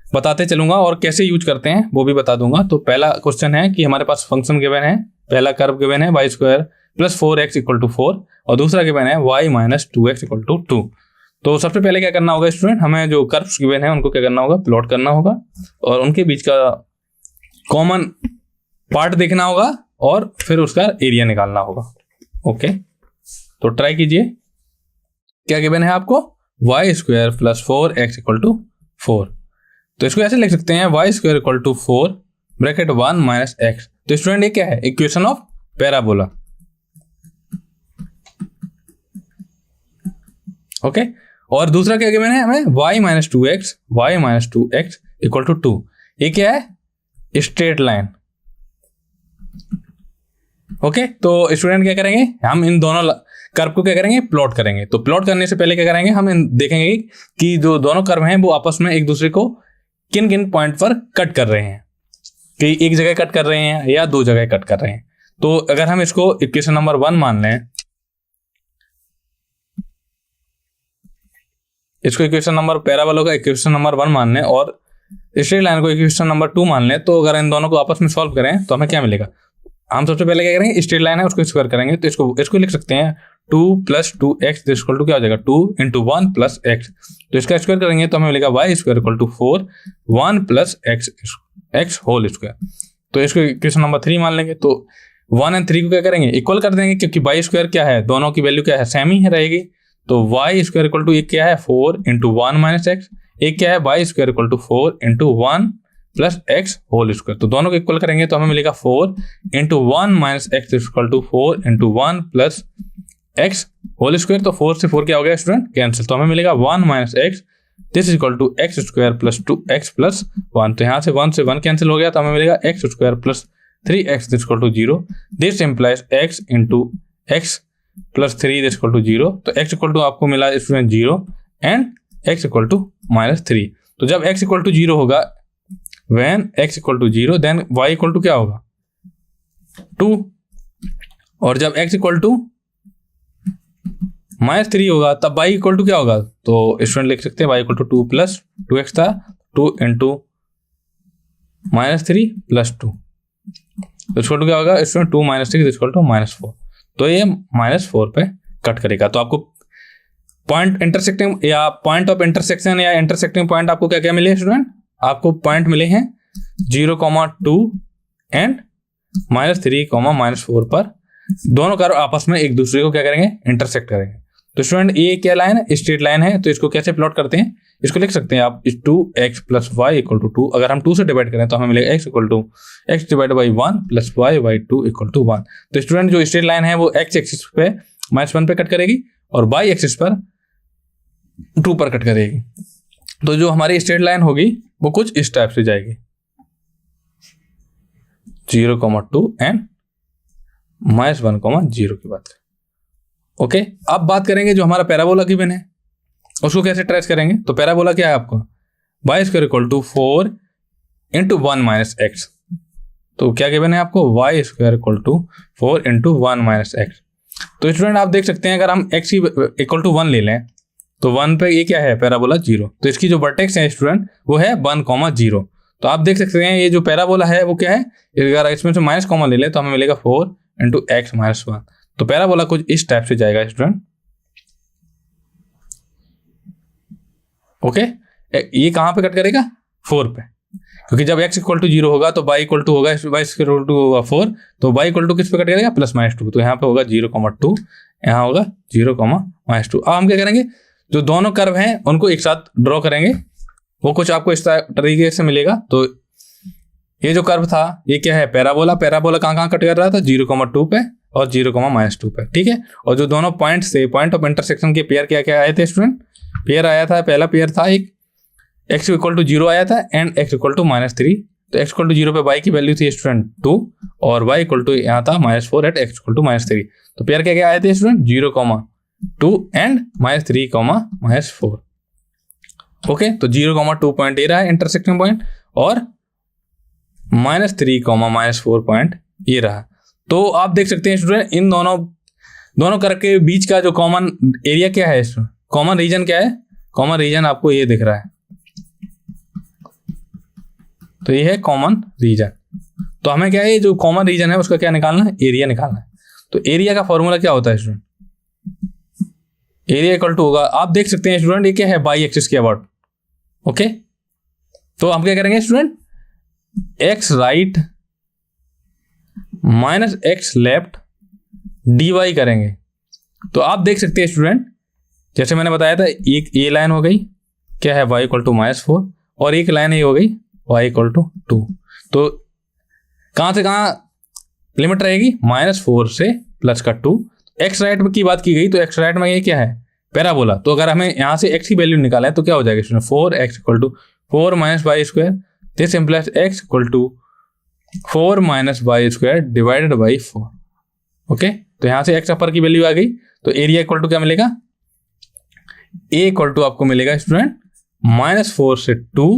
बताते चलूंगा और कैसे यूज करते हैं वो भी बता दूंगा। तो पहला क्वेश्चन है कि हमारे पास फंक्शन गिवन है, पहला कर्व गिवन है y square plus 4x equal to 4 और दूसरा गिवन है y minus 2x equal to 2। तो सबसे पहले क्या करना होगा स्टूडेंट, हमें जो कर्व्स गिवन है उनको क्या करना होगा, प्लॉट करना होगा और उनके बीच का कॉमन पार्ट देखना होगा और फिर उसका एरिया निकालना होगा। ओके, तो ट्राई कीजिए। क्या गिवन है आपको, y square plus 4x equal to 4। तो इसको ऐसे लिख सकते हैं y square equal to 4 bracket 1 minus x. तो स्टूडेंट ये क्या है, इक्वेशन ऑफ पैराबोला। ओके, और दूसरा क्या गिवन है हमें, y minus 2x equal to 2। ये क्या है, स्ट्रेट लाइन। ओके, तो स्टूडेंट क्या करेंगे, हम इन दोनों कर्व को क्या करेंगे, प्लॉट करेंगे। तो प्लॉट करने से पहले क्या करेंगे, हम देखेंगे कि जो दोनों कर्व हैं वो आपस में एक दूसरे को किन किन पॉइंट पर कट कर रहे हैं, कि एक जगह कट कर रहे हैं या दो जगह कट कर रहे हैं। तो अगर हम इसको इक्वेशन नंबर 1 मान लें, इसको इक्वेशन नंबर पैराबोला का इक्वेशन नंबर 1 मान लें और स्ट्रेट लाइन को इक्वेशन नंबर 2 मान लें, तो अगर इन दोनों को आपस में सॉल्व करें तो हमें क्या मिलेगा। हम सबसे पहले क्या करेंगे, स्ट्रेट लाइन है उसको स्क्वायर करेंगे। तो इसको लिख सकते हैं 2 प्लस 2x इक्वल टू क्या हो जाएगा, 2 इंटू 1 प्लस एक्स। तो इसका स्क्वायर करेंगे तो हमें मिलेगा y square equal to 4 1 plus x whole square. तो इसको इक्वेशन नंबर 3 मान लेंगे। तो 1 और 3 को क्या करेंगे, इक्वल कर देंगे, क्योंकि y स्क्वायर क्या है, दोनों की वैल्यू क्या है, सेम ही है रहेगी। तो y स्क्वायर इक्वल टू एक क्या है 4 इंटू 1 माइनस एक्स, एक क्या है y square equal to 4 into 1 plus x whole square. तो दोनों को इक्वल करेंगे तो हमें मिलेगा 4 into 1 minus x equal to 4 into 1 plus x whole square. तो 4 से 4 क्या हो गया स्टूडेंट, कैंसिल। तो हमें मिलेगा 1 minus x this is equal to x square plus 2x plus 1। तो यहाँ से 1 से 1 कैंसिल हो गया तो हमें मिलेगा x square plus 3x this equal to 0। This implies x into x plus 3 this equal to 0। तो x इक्वल टू आपको मिला student 0 and x equal to minus 3। तो जब x इक्वल टू 0 होगा, when x equal to 0 then y equal to क्या होगा 2, और जब x इक्वल टू माइनस 3 होगा तब y इक्वल टू क्या होगा। तो स्टूडेंट लिख सकते हैं y equal to 2 plus 2x था, 2 इंटू माइनस 3 प्लस 2। तो इक्वल टू क्या होगा student 2 minus 3 equal to minus 4। तो ये माइनस 4 पे कट करेगा। तो आपको पॉइंट इंटरसेक्टिंग या पॉइंट ऑफ इंटरसेक्शन या इंटरसेक्टिंग पॉइंट आपको क्या क्या मिले स्टूडेंट, आपको पॉइंट मिले हैं 0,2 एंड -3, -4 पर। दोनों कर्व आपस में एक दूसरे को क्या करेंगे, इंटरसेक्ट करेंगे। तो स्टूडेंट ये क्या लाइन है, स्ट्रेट लाइन है। तो इसको कैसे प्लॉट करते हैं, इसको लिख सकते हैं आप 2x plus Y equal to 2। अगर हम 2 से डिवाइड करें तो हमें मिलेगा x equal to x divide by 1 plus y by 2 equal to 1। तो स्टूडेंट जो स्ट्रेट लाइन है वो x एक्सिस पे -1 पे कट करेगी और y एक्सिस पर 2 पर कट करेगी। तो जो हमारी स्ट्रेट लाइन होगी वो कुछ इस टाइप से जाएगी 0,2 एंड -1,0 की बात करें। ओके, अब बात करेंगे जो हमारा पैराबोला गिवन है उसको कैसे ट्रेस करेंगे। तो पैराबोला क्या है आपको, y square equal to 4 into 1 minus x. तो क्या गिवन है आपको, y square equal to 4 into 1 minus x. तो स्टूडेंट आप देख सकते हैं अगर हम x इक्वल टू 1 ले लें तो 1 पे ये क्या है पैराबोला 0, तो इसकी जो वर्टेक्स है स्टूडेंट वो है 1,0। तो आप देख सकते हैं ये जो पैराबोला है वो क्या है, अगर इसमें से माइनस कॉमा ले लें तो हमें मिलेगा 4 इंटू एक्स माइनस 1। तो पैराबोला कुछ इस टाइप से जाएगा स्टूडेंट। ओके, ये कहाँ पे कट करेगा, 4 पे, क्योंकि जब x इक्वल टू 0 होगा तो y इक्वल टू होगा y इक्वल टू 4, तो y इक्वल टू किस पे कट करेगा, +-2। तो यहाँ पे होगा 0,2, यहाँ होगा 0,-2। अब हम क्या करेंगे, जो दोनों कर्व हैं उनको एक साथ ड्रॉ करेंगे, वो कुछ आपको इस तरीके से मिलेगा। तो ये जो कर्व था ये क्या है, पैराबोला। पैराबोला कहाँ कट कर रहा था, 0,2 पे और 0,-2 पे, ठीक है। और जो दोनों पॉइंट्स थे, पॉइंट ऑफ इंटरसेक्शन के पेयर क्या क्या आए थे स्टूडेंट, पेयर आया था, पहला पेयर था एक x इक्वल टू 0 आया था एंड x इक्वल टू -3। तो x इक्वल टू 0 पे y की वैल्यू थी स्टूडेंट 2 और y इक्वल टू यहाँ था -4 एट x इक्वल टू -3। तो पेयर क्या क्या आए थे स्टूडेंट, 0,2 एंड -3,-4। ओके, तो 0,2 पॉइंट ये रहा है इंटरसेक्टिंग पॉइंट और -3,-4 पॉइंट ये रहा। तो आप देख सकते हैं स्टूडेंट इन दोनों कर्व के बीच का जो कॉमन एरिया क्या है, कॉमन रीजन क्या है, कॉमन रीजन आपको ये दिख रहा है, तो ये है कॉमन रीजन। तो हमें क्या है, जो कॉमन रीजन है उसका क्या निकालना है, एरिया निकालना है। तो एरिया का फॉर्मूला क्या होता है स्टूडेंट, एरिया इक्वल टू होगा, आप देख सकते हैं स्टूडेंट ये क्या है, बाई एक्सिस के अबाउट। ओके, तो हम क्या करेंगे student, x right minus X left dy करेंगे। तो आप देख सकते हैं स्टूडेंट जैसे मैंने बताया था, एक ये लाइन हो गई क्या है, y इक्वल टू -4 और एक लाइन ये हो गई y इक्वल टू 2। तो कहां से कहां लिमिट रहेगी, -4 से +2। एक्स राइट की बात की गई तो एक्स राइट में ये क्या है, पैराबोला। तो अगर हमें यहां से x की वैल्यू निकाला है तो क्या हो जाएगा student, 4x equal to 4 - y square, this implies x equal to 4 - y square divided by 4। Okay, तो यहां से x अपर की वैल्यू आ गई, तो एरिया इक्वल टू क्या मिलेगा, a इक्वल टू आपको मिलेगा स्टूडेंट -4 से 2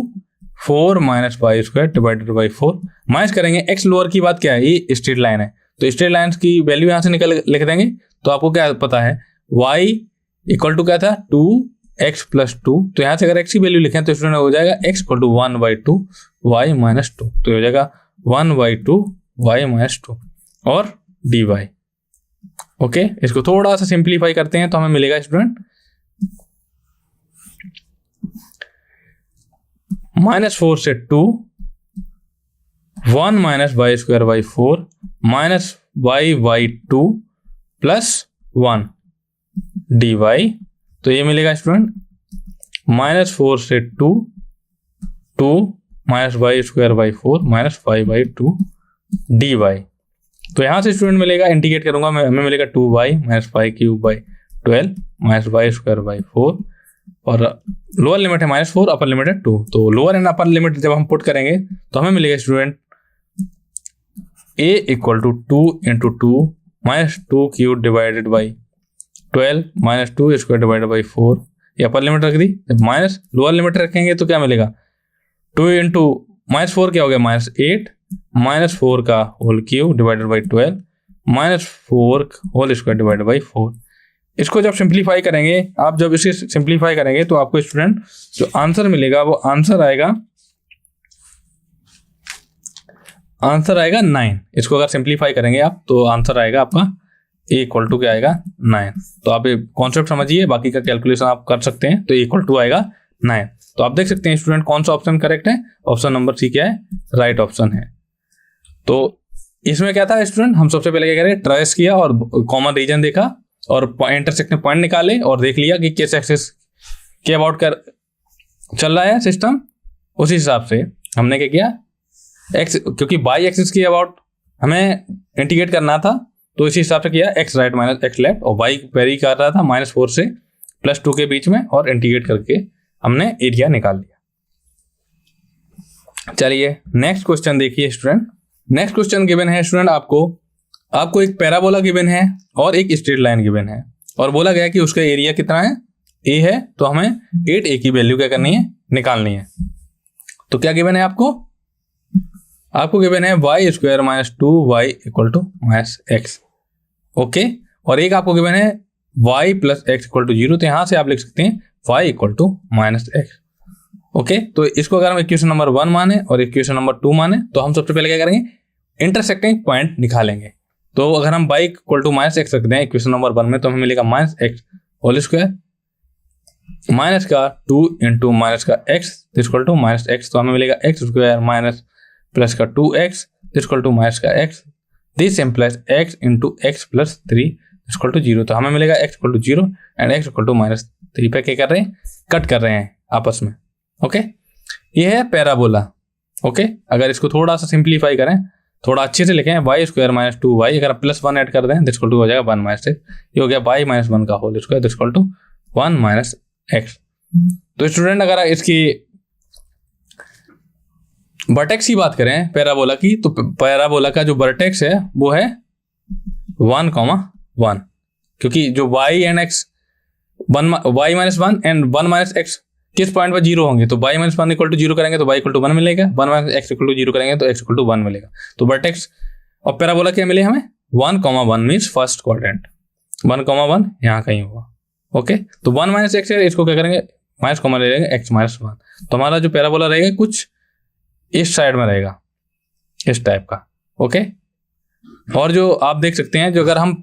4 - y square divided by 4। Minus करेंगे, x लोअर की बात क्या है, ये स्ट्रेट लाइन है, तो स्ट्रेट लाइन की वैल्यू यहां से लिख देंगे। तो आपको क्या पता है, y इक्वल टू क्या था, 2x + 2। तो यहां से अगर x की वैल्यू लिखें तो स्टूडेंट हो जाएगा x इक्वल टू 1/2 y - 2। तो हो जाएगा 1/2 y - 2 और dy। ओके, इसको थोड़ा सा सिंप्लीफाई करते हैं तो हमें मिलेगा स्टूडेंट -4 से 2 1 - y square by 4 -y/2 +1 dy। तो ये मिलेगा स्टूडेंट -4 से 2 -y square by 4 -y/2 dy। तो यहां से स्टूडेंट मिलेगा, इंटीग्रेट करूंगा मैं, हमें मिलेगा 2y -5³ 12 -y स्क्वायर बाई 4 और लोअर लिमिट है -4, अपर लिमिट है 2। तो लोअर एंड अपर लिमिट जब हम पुट करेंगे तो हमें मिलेगा student a equal to 2 into 2 -2³ divided by 12 -2 square divided by 4। ये अपर लिमिट रख दी, जब माइनस लोअर लिमिट रखेंगे तो क्या मिलेगा, 2 इंटू -4 क्या हो गया, -8 -4 का whole cube divided by 12 -4 whole square divided by 4। इसको जब सिंप्लीफाई करेंगे, आप जब इसे सिंप्लीफाई करेंगे तो आपको स्टूडेंट जो आंसर मिलेगा वो आंसर आएगा 9। इसको अगर सिंप्लीफाई करेंगे आप तो आंसर आएगा आपका a इक्वल टू क्या आएगा 9। तो आप ये कॉन्सेप्ट समझिए, बाकी का कैलकुलेशन आप कर सकते हैं। तो इक्वल टू आएगा 9। तो आप देख सकते हैं स्टूडेंट कौन सा ऑप्शन करेक्ट है, ऑप्शन नंबर सी क्या है, राइट ऑप्शन है। तो इसमें क्या था स्टूडेंट, हम सबसे पहले क्या करें, ट्रेस किया और कॉमन रीजन देखा और इंटरसेक्टिंग पॉइंट निकाले और देख लिया कि किस एक्सिस के अबाउट कर चल रहा है सिस्टम। उसी हिसाब से हमने क्या किया, एक्स क्योंकि बाई एक्सिस के अबाउट हमें इंटीग्रेट करना था तो इसी हिसाब से किया, x right minus X left, और वाई वेरी कर रहा था -4 से +2 के बीच में और इंटीग्रेट करके हमने एरिया निकाल लिया। चलिए नेक्स्ट क्वेश्चन देखिए स्टूडेंट। नेक्स्ट क्वेश्चन गिवन है स्टूडेंट, आपको एक पैराबोला गिवन है और एक स्ट्रेट लाइन गिवन है और बोला गया कि उसका एरिया कितना है, ए है, तो हमें 8a की वैल्यू क्या करनी है, निकालनी है। तो क्या गिवन है आपको गिवन है y square minus 2y equal to minus x. Okay, और एक आपको गिवन है y plus x equal to 0, तो यहां से आप लिख सकते हैं y equal to minus x. Okay, तो इसको अगर हम इक्वेशन नंबर 1 माने और इक्वेशन नंबर 2 माने तो हम सबसे पहले क्या करेंगे, इंटरसेक्टिंग पॉइंट निकालेंगे। तो अगर हम y equal to minus x रखते हैं इक्वेशन नंबर 1 में तो हमें मिलेगा minus x whole square, minus का 2 इंटू माइनस का x equal to minus x, तो हमें मिलेगा एक्स स्क्वायर माइनस प्लस का 2x इक्वल टू माइनस का x, this implies x into x plus 3 equal to 0, तो हमें मिलेगा x equal to 0 and x equal to minus 3 पे क्या कर रहे हैं, कट कर रहे हैं आपस में। ओके, ये है पैराबोला। ओके, अगर इसको थोड़ा सा सिंप्लीफाई करें, थोड़ा अच्छे से लिखें, y स्क्वायर माइनस 2y, अगर आप प्लस 1 ऐड कर दें इक्वल टू हो जाएगा 1 माइनस एक्स, ये हो गया y माइनस 1 का होल square equal to 1 minus x. तो स्टूडेंट अगर इसकी वर्टेक्स की बात करें पैराबोला की, तो पैराबोला का जो वर्टेक्स है वो है 1,1, क्योंकि जो y and x y minus 1 and 1 minus x किस पॉइंट पर 0 होंगे, तो y माइनस 1 इक्वल टू 0 करेंगे तो y इक्वल टू 1 मिलेगा, 1 माइनस एक्स इक्वल टू 0 करेंगे तो x इक्वल टू 1 मिलेगा। तो वर्टेक्स और पैराबोला क्या मिले हमें, 1,1 मीन्स फर्स्ट क्वाड्रेंट, 1,1 यहाँ कहीं होगा। ओके, तो 1 माइनस एक्स है, इसको क्या करेंगे, माइनस कॉमन ले लेंगे, x माइनस 1, तो हमारा जो पैराबोला रहेगा कुछ इस साइड में रहेगा, इस टाइप का। ओके, और जो आप देख सकते हैं, जो अगर हम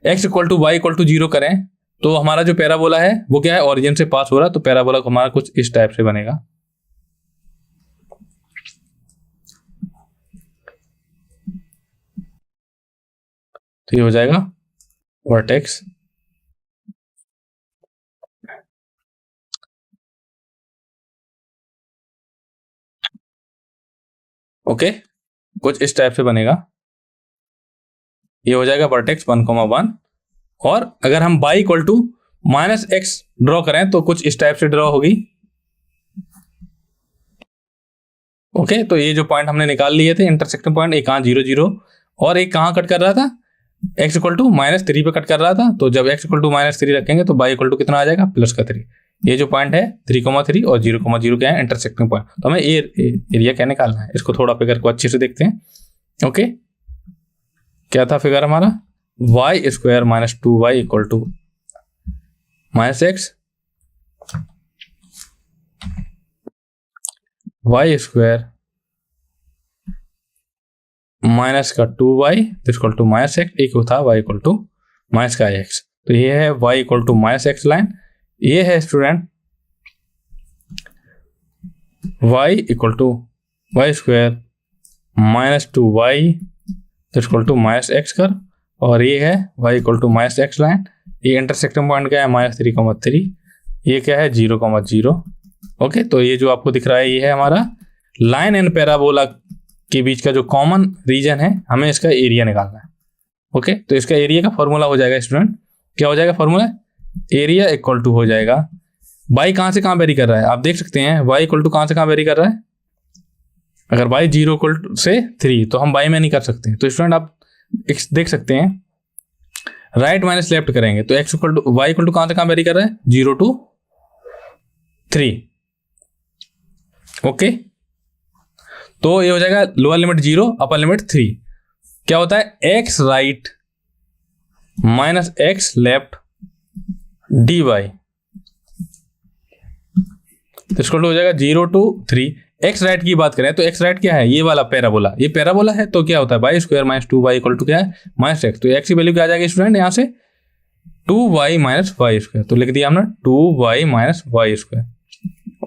x equal to y equal to 0 करें तो हमारा जो पैराबोला है वो क्या है, ओरिजिन से पास हो रहा है, तो पैराबोला को हमारा कुछ इस टाइप से बनेगा। तो ये हो जाएगा वर्टेक्स। ओके, कुछ इस टाइप से बनेगा, ये हो जाएगा वर्टेक्स 1,1। और अगर हम y equal to minus x draw करें तो कुछ इस टाइप से ड्रॉ होगी। ओके, तो ये जो पॉइंट हमने निकाल लिए थे इंटरसेक्टिंग पॉइंट, एक कहाँ 0 0 और एक कहाँ कट कर रहा था, x इक्वल टू माइनस 3 पे कट कर रहा था। तो जब x इक्वल टू माइनस 3 रखेंगे तो y इक्वल टू कितना आ जाएगा, प्लस का 3। ये जो पॉइंट है 3,3 और 0,0 क्या है, इंटरसेक्टिंग पॉइंट, तो हमें एरिया क्या निकालना है। इसको थोड़ा फिगर को अच्छे से देखते हैं। ओके, क्या था फिगर हमारा, y square minus 2y equal to minus x, y square minus का 2y equal to minus x, एक था y इक्वल टू माइनस का x। तो ये है y equal to minus x line, ये है student y equal to y square minus 2y equal to minus x कर, और ये है y equal to minus x line. ये इंटरसेक्टिंग पॉइंट क्या है, माइनस 3,3, ये क्या है 0,0। ओके, तो ये जो आपको दिख रहा है ये है हमारा लाइन एंड पैराबोला के बीच का जो कॉमन रीजन है, हमें इसका एरिया निकालना है। ओके, तो इसका एरिया का फॉर्मूला हो जाएगा स्टूडेंट, क्या हो जाएगा फॉर्मूला, एरिया इक्वल टू हो जाएगा, y कहाँ से कहाँ वेरी कर रहा है, आप देख सकते हैं y इक्वल टू कहाँ से कहाँ वेरी कर रहा है। अगर y 0 इक्वल से 3 तो हम y में नहीं कर सकते, तो स्टूडेंट आप देख सकते हैं राइट माइनस लेफ्ट करेंगे तो x equal to y equal to कहाँ से कहाँ वेरी कर रहा है, 0 to 3। ओके, तो ये हो जाएगा लोअर लिमिट 0 अपर लिमिट 3। क्या होता है, x right minus x left dy, तो इसको हो जाएगा 0 to 3। x राइट की बात करें तो x राइट क्या है, ये वाला पैराबोला, ये पैराबोला है, तो क्या होता है y square minus 2y equal to क्या है माइनस x। तो x की वैल्यू क्या आ जाएगी स्टूडेंट, यहाँ से 2y माइनस वाई स्क्वायर, तो लिख दिया हमने 2y minus y square.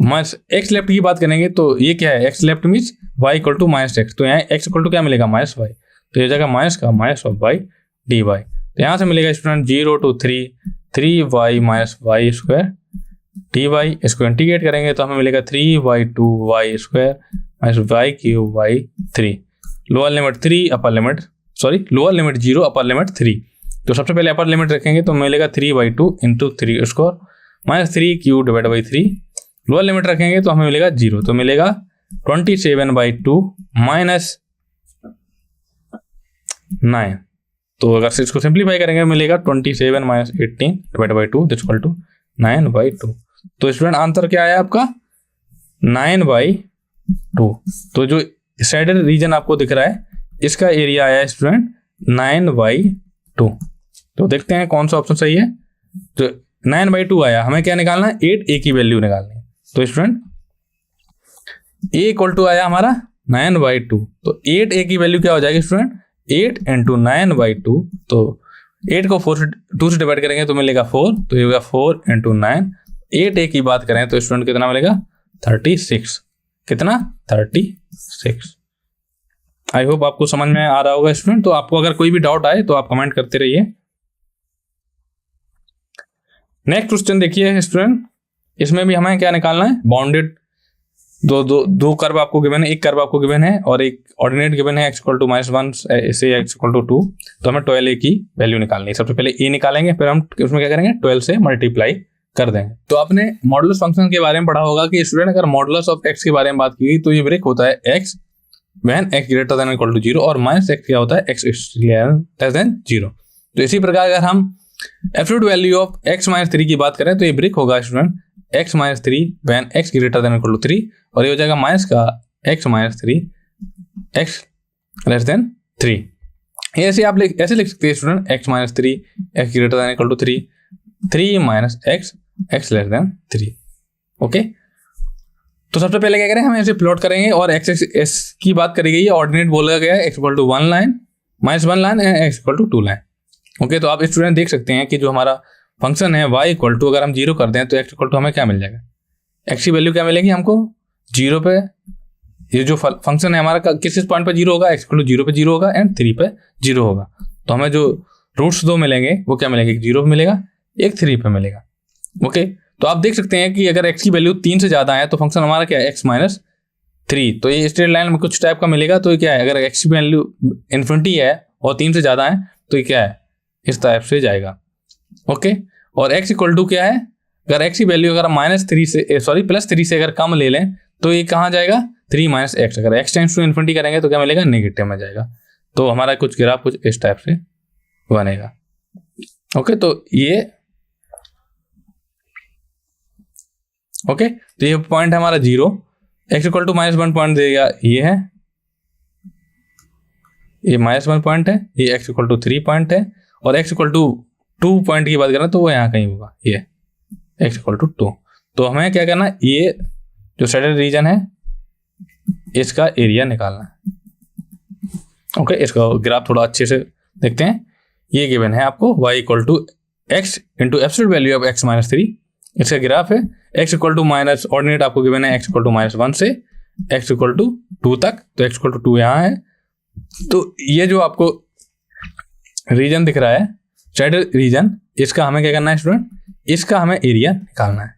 Minus x left की बात करेंगे तो ये क्या है, x left means y equal to minus x, तो यहाँ x इक्वल टू क्या मिलेगा माइनस y, तो ये जाएगा माइनस का माइनस ऑफ y dy। तो यहाँ से मिलेगा student 0 to 3 3y minus y square dy, इसको इंटीग्रेट करेंगे तो हमें मिलेगा 3y 2y square minus y cube y 3। Lower limit 3 upper limit lower limit 0 upper limit 3। तो सबसे पहले अपर लिमिट रखेंगे तो मिलेगा 3y2 into 3 square minus 3 cube divide by 3 lower limit रखेंगे तो हमें मिलेगा 0, तो मिलेगा 27/2 माइनस 9। तो अगर इसको सिंप्लीफाई करेंगे मिलेगा 27 minus 18 divide by 2 equal to 9/2। तो स्टूडेंट आंसर क्या आया आपका 9/2। तो जो शेडेड रीजन आपको दिख रहा है इसका एरिया आया स्टूडेंट 9/2। तो देखते हैं कौन सा ऑप्शन सही है। तो 9/2 आया, हमें क्या निकालना है 8a की वैल्यू निकालनी है। तो स्टूडेंट a इक्वल टू आया हमारा 9/2। तो 8a की वैल्यू क्या हो जाएगी स्टूडेंट 8 इंटू 9/2। तो 8 को 2 से डिवाइड करेंगे तो मिलेगा 4, तो ये होगा 4 इंटू 9। 8a की बात करें तो स्टूडेंट कितना मिलेगा 36। कितना 36। आई होप आपको समझ में आ रहा होगा स्टूडेंट। तो आपको अगर कोई भी डाउट आए तो आप कमेंट करते रहिए। नेक्स्ट क्वेश्चन देखिए स्टूडेंट, इसमें भी हमें क्या निकालना है बाउंडेड दो कर्व आपको गिवन है, एक कर्व आपको गिवन है और एक ऑर्डिनेट गिवन है x इक्वल टू -1 से x इक्वल टू 2। तो हमें 12a की वैल्यू निकालनी है। सबसे पहले a निकालेंगे, फिर हम उसमें क्या करेंगे 12 से मल्टीप्लाई कर देंगे। तो आपने मॉडुलस फंक्शन के बारे में पढ़ा होगा कि स्टूडेंट अगर मॉडुलस ऑफ x के बारे में बात की तो ये ब्रेक होता है x when x greater than equal to 0 और माइनस x क्या होता है x लेस देन 0। तो इसी प्रकार अगर हम एब्सोल्यूट वैल्यू ऑफ x - 3 की बात करें तो ये ब्रेक होगा student x - 3 when x greater than equal to 3 और ये हो जाएगा माइनस का x - 3 x लेस देन 3। ऐसे आप ऐसे लिख सकते हैं student x - 3 x greater than equal to 3 3 minus x less than 3। Okay, तो सबसे पहले क्या करें हम ऐसे प्लॉट करेंगे और x की बात करी गई है, ऑर्डिनेट बोला गया है x equal to 1 line -1 line and x equal to 2 line. Okay, तो आप स्टूडेंट देख सकते हैं कि जो हमारा फंक्शन है y इक्वल टू अगर हम 0 कर दें तो x इक्वल टू हमें क्या मिल जाएगा, x की वैल्यू क्या मिलेगी हमको 0 पे। ये जो फंक्शन है हमारा किस पॉइंट पे 0 होगा, x इक्वल टू 0 पे 0 होगा एंड 3 पे 0 होगा। तो हमें जो रूट्स 2 मिलेंगे वो क्या मिलेंगे, 0 पे मिलेगा, एक 3 पे मिलेगा। ओके, तो आप देख सकते हैं कि अगर x की वैल्यू 3 से ज्यादा है तो फंक्शन हमारा क्या है x - 3। तो ये स्ट्रेट लाइन में कुछ टाइप का मिलेगा। तो ये क्या है, अगर x की वैल्यू इन्फिनिटी है और 3 से ज्यादा है तो ये क्या है इस टाइप से जाएगा। ओके, और x इक्वल टू क्या है, अगर x की वैल्यू अगर -3 से +3 से अगर कम ले लें तो ये कहाँ जाएगा 3 माइनस x। अगर x टेंड्स टू इन्फिनिटी करेंगे तो क्या मिलेगा नेगेटिव में जाएगा। तो हमारा कुछ ग्राफ कुछ इस टाइप से बनेगा। ओके, तो ये ओके, तो ये पॉइंट है हमारा 0, x इक्वल टू -1 पॉइंट देगा, ये है, ये -1 पॉइंट है, ये x इक्वल टू 3 पॉइंट है और x इक्वल टू 2 पॉइंट की बात करें तो वो यहाँ कहीं होगा, ये x इक्वल टू 2। तो हमें क्या करना है, ये जो शेडेड रीजन है इसका एरिया निकालना है। ओके, इसका ग्राफ थोड़ा अच्छे से देखते हैं। ये गिवन है आपको y equal to x into absolute value of x - 3, इसका ग्राफ है। x equal to minus ordinate आपको गिवन है x इक्वल टू -1 से x इक्वल टू 2 तक, तो x इक्वल टू 2 यहाँ है। तो ये जो आपको रीजन दिख रहा है शेडेड रीजन, इसका हमें क्या करना है स्टूडेंट, इसका हमें एरिया निकालना है।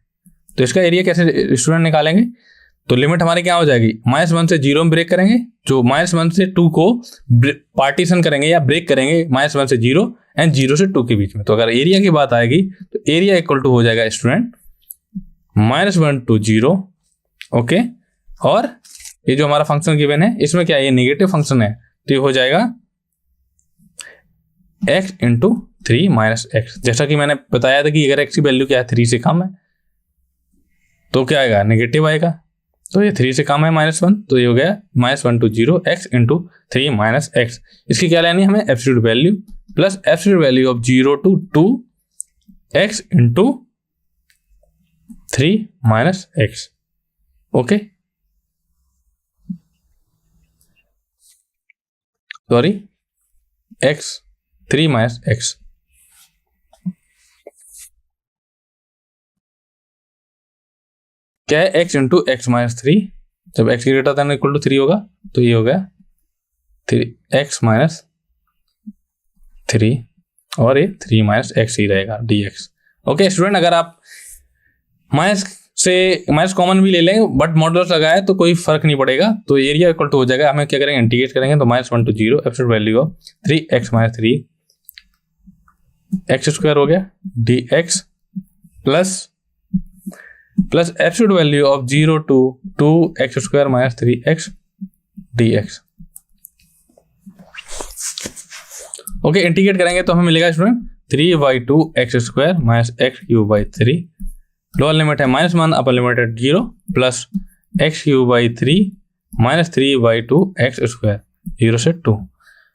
तो इसका एरिया कैसे स्टूडेंट निकालेंगे, तो लिमिट हमारी क्या हो जाएगी -1 से 0 में ब्रेक करेंगे, जो -1 से 2 को पार्टीशन करेंगे या ब्रेक करेंगे -1 से 0 एंड 0 से 2 के बीच में। तो अगर एरिया की बात आएगी तो एरिया इक्वल टू हो जाएगा स्टूडेंट -1 to 0। ओके, और ये जो हमारा फंक्शन गिवन है इसमें क्या है, ये नेगेटिव फंक्शन है तो ये हो जाएगा x इंटू 3 माइनस x। जैसा कि मैंने बताया था कि अगर x की वैल्यू क्या है 3 से कम है तो क्या आएगा नेगेटिव आएगा। तो ये 3 से कम है -1, तो ये हो गया -1 to 0 x into 3 minus x। इसकी क्या लेनी है हमें absolute value plus absolute value of 0 to 2 x into 3 minus x। Okay, sorry x 3 minus x। क्या है x इंटू x माइनस 3, जब x greater than equal to 3 होगा तो ये हो गया 3x माइनस 3 और ये 3 माइनस x ही रहेगा dx। ओके स्टूडेंट, अगर आप माइनस कॉमन भी ले लें बट मॉडुलस लगाए तो कोई फर्क नहीं पड़ेगा। तो एरिया इक्वल टू हो जाएगा, हमें क्या करेंगे इंटीग्रेट करेंगे तो -1 to 0 absolute value of 3x minus 3 x square हो गया dx plus plus absolute value of 0 to 2x square minus 3x dx। Okay, integrate करेंगे तो हमें मिलेगा student 3/2 x square minus x cube by 3, lower limit है -1, upper limit है 0, plus x cube by 3 minus 3/2 x square 0 से 2।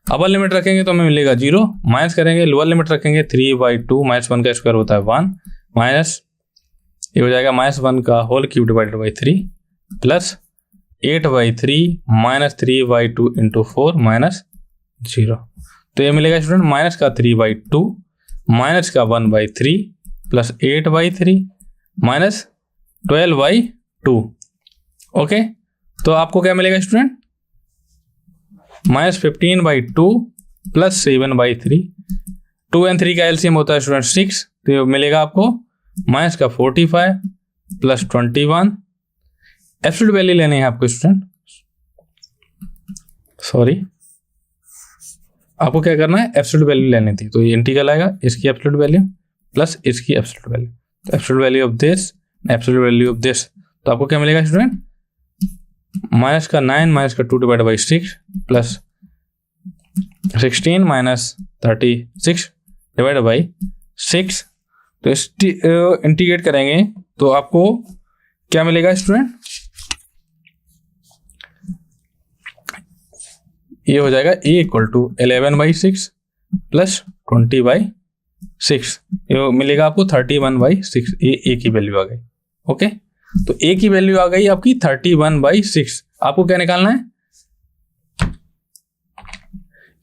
Upper limit रखेंगे तो हमें मिलेगा 0, माइनस करेंगे लोअर लिमिट रखेंगे 3/2 -1 का स्क्वायर होता है 1, माइनस ये हो जाएगा -1 का whole cube divided by 3 plus 8/3 minus 3/2 into 4 minus 0। तो ये मिलेगा स्टूडेंट माइनस का 3/2 माइनस का 1/3 प्लस 8/3 माइनस 12/2। ओके, तो आपको क्या मिलेगा स्टूडेंट माइनस 15/2 प्लस 7/3। 2 और 3 का एलसीएम होता है स्टूडेंट 6, तो ये मिलेगा आपको माइनस का 45 प्लस 21। एब्सोल्यूट वैल्यू लेनी है आपको स्टूडेंट, सॉरी आपको क्या करना है, एब्सोल्यूट वैल्यू लेनी थी। तो ये इंटीग्रल आएगा, इसकी एब्सोल्यूट वैल्यू प्लस इसकी एब्सोल्यूट वैल्यू, तो absolute value of this, absolute value of this, तो आपको क्या मिलेगा स्टूडेंट माइनस का 9 माइनस का 2 divide by 6 plus 16 minus 36 divide by 6। तो इंटीग्रेट करेंगे तो आपको क्या मिलेगा स्टूडेंट, ये हो जाएगा a इक्वल टू 11/6 प्लस 20/6, ये मिलेगा आपको 31/6। a की वैल्यू आ गई। ओके, तो a की वैल्यू आ गई आपकी 31/6। आपको क्या निकालना है,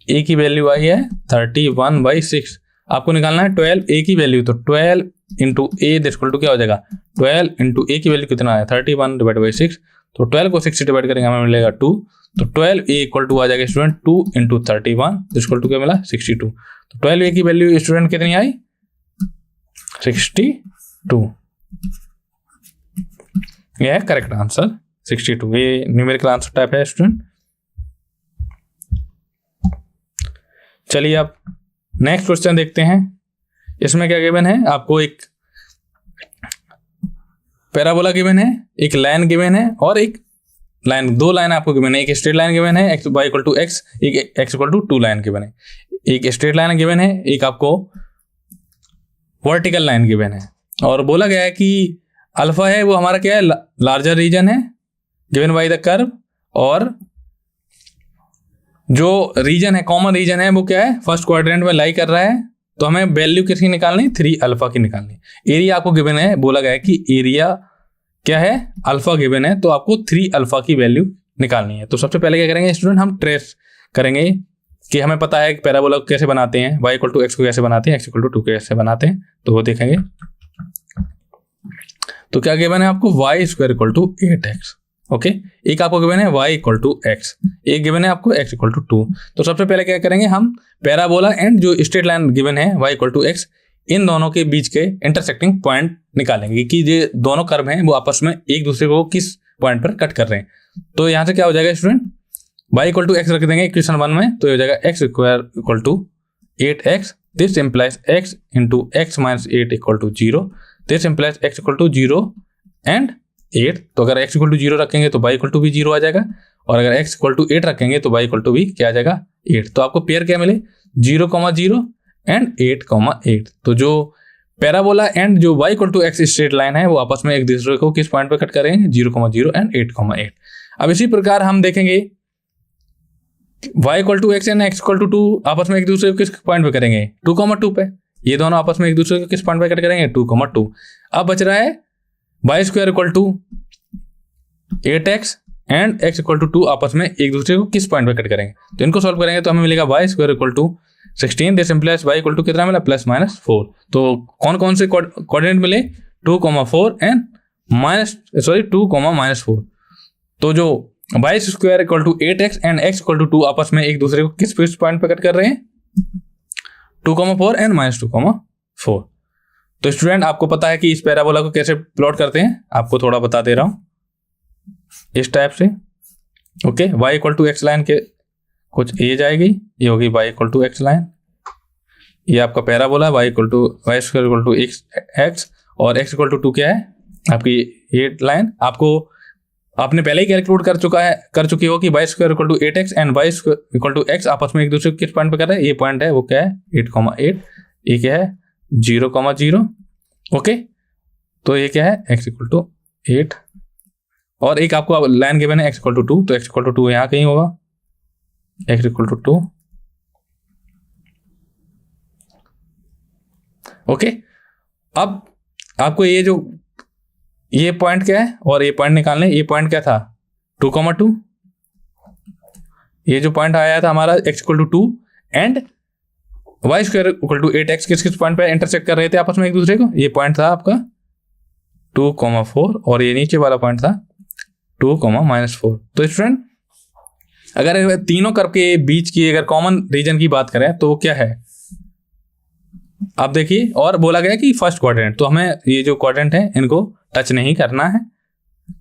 a की वैल्यू आई है 31/6, आपको निकालना है 12 a की वैल्यू। तो 12 इंटू ए इक्वल टू क्या हो जाएगा, 12 इंटू ए की वैल्यू कितना है 31 डिवाइड बाई 6, तो 12 को 6 से डिवाइड करेंगे हमें मिलेगा 2, तो 12 ए इक्वल टू आ जाएगा स्टूडेंट 2 इंटू 31 इक्वल टू क्या मिला 62। तो 12 ए की वैल्यू स्टूडेंट कितनी आई 62। यह है करेक्ट आंसर 62, ये न्यूमेरिकल आंसर टाइप है स्टूडेंट। चलिए अब नेक्स्ट क्वेश्चन देखते हैं। इसमें क्या गिवन है, आपको एक पैराबोला गिवन है, एक लाइन गिवन है और एक लाइन, दो लाइन आपको गिवन है। एक स्ट्रेट लाइन गिवन है x y equal to x, एक x equal to 2 line given है। एक स्ट्रेट लाइन गिवन है, एक आपको वर्टिकल लाइन गिवन है, और बोला गया है कि अल्फा है वो हमारा क्या है लार्जर रीजन है गिवन बाय द कर्व, और जो रीजन है कॉमन रीजन है वो क्या है फर्स्ट क्वाड्रेंट में लाई कर रहा है। तो हमें वैल्यू किसकी निकालनी, 3 अल्फा की निकालनी। एरिया आपको गिवन है, बोला गया है कि एरिया क्या है अल्फा गिवन है, तो आपको 3 अल्फा की वैल्यू निकालनी है। तो सबसे पहले क्या करेंगे स्टूडेंट, हम ट्रेस करेंगे कि हमें पता है कि पैराबोला को कैसे बनाते हैं, y इक्वल टू एक्स को कैसे बनाते हैं, x इक्वल टू 2 कैसे बनाते हैं, तो वो देखेंगे। तो क्या गिवन है आपको y square equal to 8x। Okay, एक आपको गिवन है y इक्वल टू x, एक गिवन है आपको x इक्वल टू 2। तो सबसे पहले क्या करेंगे, हम पैराबोला एंड जो स्ट्रेट लाइन गिवन है y इक्वल टू x, इन दोनों के बीच के इंटरसेक्टिंग पॉइंट निकालेंगे कि ये दोनों कर्व हैं वो आपस में एक दूसरे को किस पॉइंट पर कट कर रहे हैं। तो यहाँ से क्या हो जाएगा student, y equal to x रख देंगे इक्वेशन 1 में, तो ये हो जाएगा x square equal to 8x, this implies x into x minus 8 equal to 0, this implies x equal to 0 and 8। तो अगर x इक्वल टू 0 रखेंगे तो y इक्वल टू भी 0 आ जाएगा, और अगर x इक्वल टू 8 रखेंगे तो y इक्वल टू भी क्या आ जाएगा 8। तो आपको पेयर क्या मिले 0,0 एंड 8,8। तो जो पैराबोला एंड जो y equal to x straight line है वो आपस में एक दूसरे को किस पॉइंट पे कट करेंगे 0,0 एंड 8,8। अब इसी प्रकार हम देखेंगे y equal to x and x equal to 2 आपस में एक दूसरे को किस पॉइंट पे करेंगे 2,2 पे। ये दोनों आपस में एक दूसरे को किस पॉइंट पे कट करेंगे 2,2। अब बच रहा है y square equal to 8x and x equal to 2 आपस में एक दूसरे को किस पॉइंट पे कट करेंगे। तो इनको सॉल्व करेंगे तो हमें मिलेगा y square equal to 16, this implies y equal to कितना मिला +-4। तो कौन कौन से कोऑर्डिनेट मिले 2,4 एंड 2,-4। तो जो y square equal to 8x and x equal to 2 आपस में एक दूसरे को किस पॉइंट पे कट कर रहे हैं 2,4 एंड -2,4। तो स्टूडेंट आपको पता है कि इस पैराबोला को कैसे प्लॉट करते हैं, आपको थोड़ा बता दे रहा हूं इस टाइप से। Okay, y equal to x line के कुछ ये जाएगी, ये होगी y equal to x line, ये आपका parabola y equal to y square equal to x और x इक्वल टू 2 क्या है आपकी ये लाइन आपको आपने पहले ही कैलकुलेट कर चुकी हो कि y square equal to 8x and y square equal to x आपस में एक दूसरे को किस पॉइंट पे कर रहे हैं। ये पॉइंट है वो क्या है 8,8, ये क्या है 0,0। ओके, तो ये क्या है x इक्वल टू 8 और एक आपको लाइन गिवन है x इक्वल टू 2, तो x इक्वल टू 2 यहाँ कहीं होगा, x इक्वल टू 2। ओके, अब आपको ये पॉइंट क्या है और ये पॉइंट निकालना है। ये पॉइंट क्या था 2,2, ये जो पॉइंट आया था हमारा x equal to 2 and y square equal to 8x किस किस पॉइंट पे इंटरसेक्ट कर रहे थे आपस में एक दूसरे को। ये पॉइंट था आपका 2,4 और ये नीचे वाला पॉइंट था 2,-4। तो स्टूडेंट अगर तीनों कर्व के बीच की अगर कॉमन रीजन की बात करें तो क्या है, आप देखिए, और बोला गया कि फर्स्ट क्वाड्रेंट, तो हमें ये जो क्वाड्रेंट है इनको टच नहीं करना है,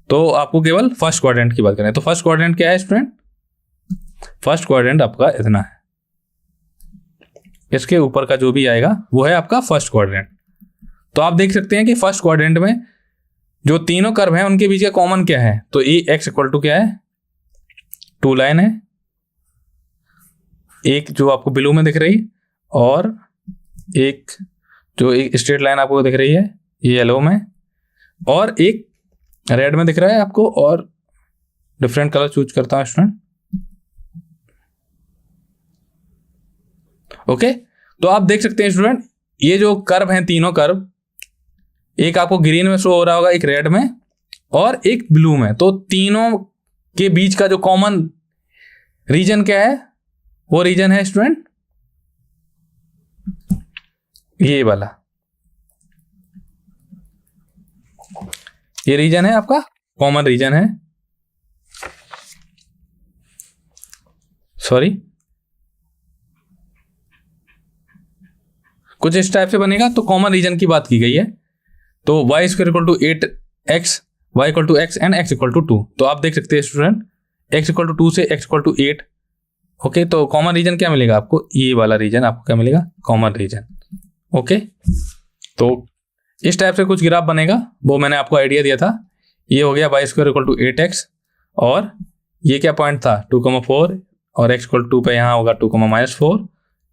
तो आपको केवल फर्स्ट क्वाड्रेंट की बात करें। तो फर्स्ट क्वाड्रेंट क्या है स्टूडेंट, फर्स्ट क्वाड्रेंट आपका इतना है, इसके ऊपर का जो भी आएगा वो है आपका फर्स्ट क्वाड्रेंट। तो आप देख सकते हैं कि फर्स्ट क्वाड्रेंट में जो तीनों कर्व हैं उनके बीच का कॉमन क्या है, तो ये x इक्वल टू क्या है 2 लाइन है, एक जो आपको ब्लू में दिख रही और एक जो एक स्ट्रेट लाइन आपको दिख रही है ये येलो में, और एक रेड में दिख रहा है आपको, और डिफरेंट कलर चूज करता हूं स्टूडेंट। ओके, तो आप देख सकते हैं स्टूडेंट ये जो कर्व हैं तीनों कर्व, एक आपको ग्रीन में शो हो रहा होगा, एक रेड में और एक ब्लू में, तो तीनों के बीच का जो कॉमन रीजन क्या है, वो रीजन है स्टूडेंट ये वाला, ये रीजन है आपका कॉमन रीजन है, सॉरी कुछ इस टाइप से बनेगा। तो कॉमन रीजन की बात की गई है, तो Y square equal to 8x, y equal to x and x equal to 2। तो आप देख सकते हैं स्टूडेंट x इक्वल टू 2 से x इक्वल टू 8। ओके, तो कॉमन रीजन क्या मिलेगा आपको, ये वाला रीजन आपको क्या मिलेगा कॉमन रीजन। ओके, तो इस टाइप से कुछ ग्राफ बनेगा, वो मैंने आपको आइडिया दिया था। ये हो गया Y square equal to 8x और ये क्या पॉइंट था 2,4 और x इक्वल टू पे यहाँ होगा 2,-4,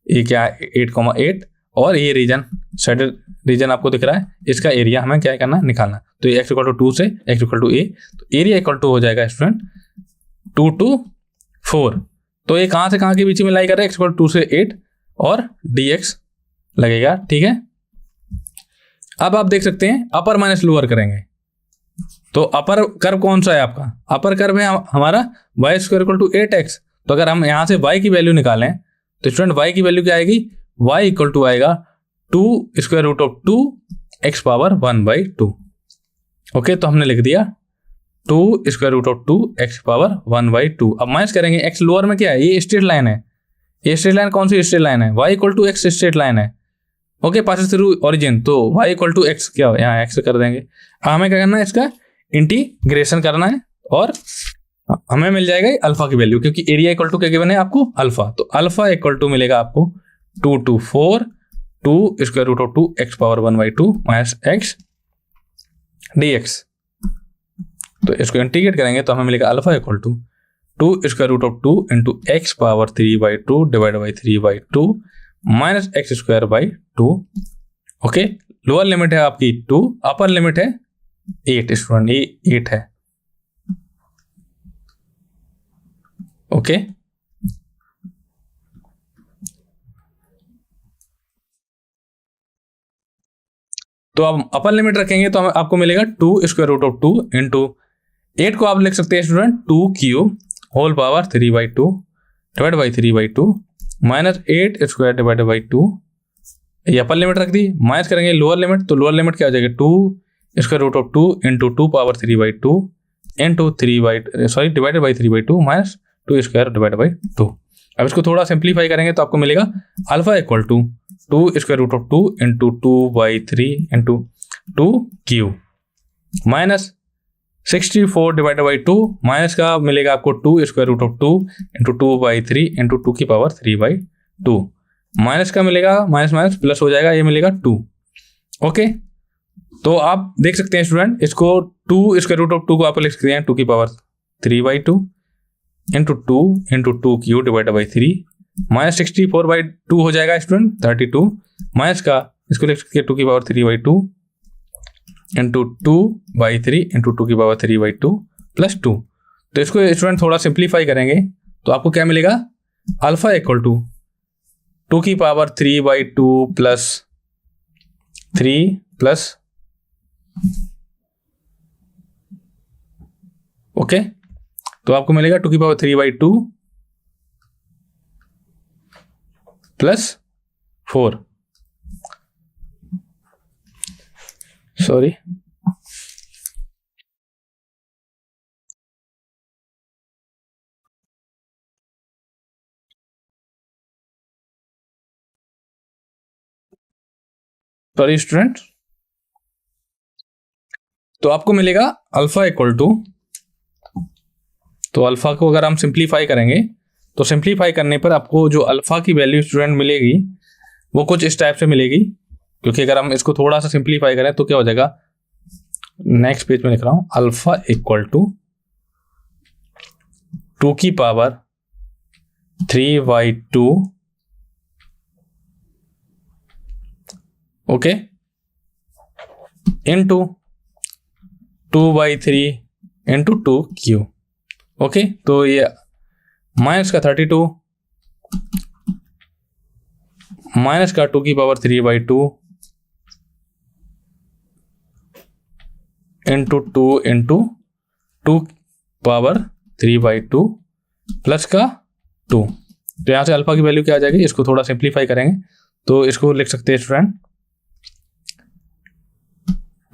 ये क्या 8,8 और ये रीजन सैडल रीजन आपको दिख रहा है, इसका एरिया हमें क्या करना निकालना। तो ये x इक्वल टू 2 से x इक्वल टू a, तो एरिया इक्वल टू हो जाएगा स्टूडेंट 2 to 4। तो ये कहाँ से कहाँ के बीच में लाई कर रहा है, x इक्वल टू 2 से 8 और dx लगेगा, ठीक है। अब आप देख सकते हैं अपर माइनस लोअर करेंगे, तो अपर कर्व कौन सा है आपका, अपर कर्व है हमारा Y square equal to 8x। तो अगर हम यहाँ से y की वैल्यू निकालें तो स्टूडेंट y की वैल्यू क्या आएगी, y इक्वल टू आएगा 2 square root of 2 x power 1/2। Okay, तो हमने लिख दिया 2 square root of 2 x power 1/2। अब माइनस करेंगे, x लोअर में क्या है, ये स्ट्रेट लाइन है, ये स्ट्रेट लाइन कौन सी स्ट्रेट लाइन है, y equal to x straight line है। ओके, पासेस थ्रू ओरिजिन, तो y इक्वल टू x क्या हो, यहाँ x कर देंगे। हमें क्या करना है, इसका इंटीग्रेशन करना है और हमें मिल जाएगा अल्फा की वैल्यू, क्योंकि एरिया इक्वल टू क्या गिवन है आपको अल्फा, तो अल्फा इक्वल टू मिलेगा आपको 2 to 4 2 square root of 2 x power 1/2 minus x dx। तो इसको इंटीग्रेट करेंगे तो हमें मिलेगा alpha equal to 2 square root of 2 into x power 3/2 divide by 3/2 minus x square by 2। Okay, lower limit है आपकी 2, अपर लिमिट है 8 स्टूडेंट, ये 8 है। ओके, तो अब अपर लिमिट रखेंगे तो आपको मिलेगा 2 स्क्वायर रूट ऑफ 2 इंटू 8 को आप लिख सकते हैं student 2 whole power 3/2 divide by 3/2 minus 8 square divided by 2। ये अपर लिमिट रख दी, माइनस करेंगे लोअर लिमिट, तो लोअर लिमिट क्या हो जाएगा 2 square root of 2 into 2 power 3/2 into divided by 3/2 minus 2 square divided by 2। अब इसको थोड़ा सिंप्लीफाई करेंगे तो आपको मिलेगा alpha equal to 2 square root of 2 into 2/3 into 2 minus 64 divided by 2 minus का मिलेगा आपको 2 square root of 2 into 2/3 into 2 की पावर 3/2 माइनस का मिलेगा माइनस माइनस प्लस हो जाएगा, ये मिलेगा 2। ओके, तो आप देख सकते हैं स्टूडेंट, इसको 2 स्क्वायर रूट ऑफ 2 को आप लिख सकते हैं 2 की power 3/2 into 2 into 2 Q divide by 3 minus 64/2 हो जाएगा स्टूडेंट 32 माइनस का इसको लिख सकते हैं 2 की पावर 3/2 इंटू 2/3 इंटू 2 की पावर 3/2 प्लस 2। तो इसको स्टूडेंट थोड़ा सिंप्लीफाई करेंगे तो आपको क्या मिलेगा, अल्फा इक्वल टू 2 की पावर 3/2 प्लस 3 प्लस ओके, तो आपको मिलेगा 2 की पावर 3/2 प्लस 4, सॉरी स्टूडेंट, तो आपको मिलेगा अल्फा इक्वल टू, तो अल्फा को अगर हम सिंप्लीफाई करेंगे तो सिंप्लीफाई करने पर आपको जो अल्फा की वैल्यू स्टूडेंट मिलेगी वो कुछ इस टाइप से मिलेगी, क्योंकि अगर हम इसको थोड़ा सा सिंप्लीफाई करें तो क्या हो जाएगा, नेक्स्ट पेज में लिख रहा हूं, अल्फा इक्वल टू 2 की power 3/2 okay into 2/3 into 2 Q okay. तो ये माइनस का 32 माइनस का 2 की power 3/2 into 2 into 2 power 3/2 plus का 2। तो यहाँ से अल्फा की वैल्यू क्या आ जाएगी, इसको थोड़ा सिंप्लीफाई करेंगे तो इसको लिख सकते हैं student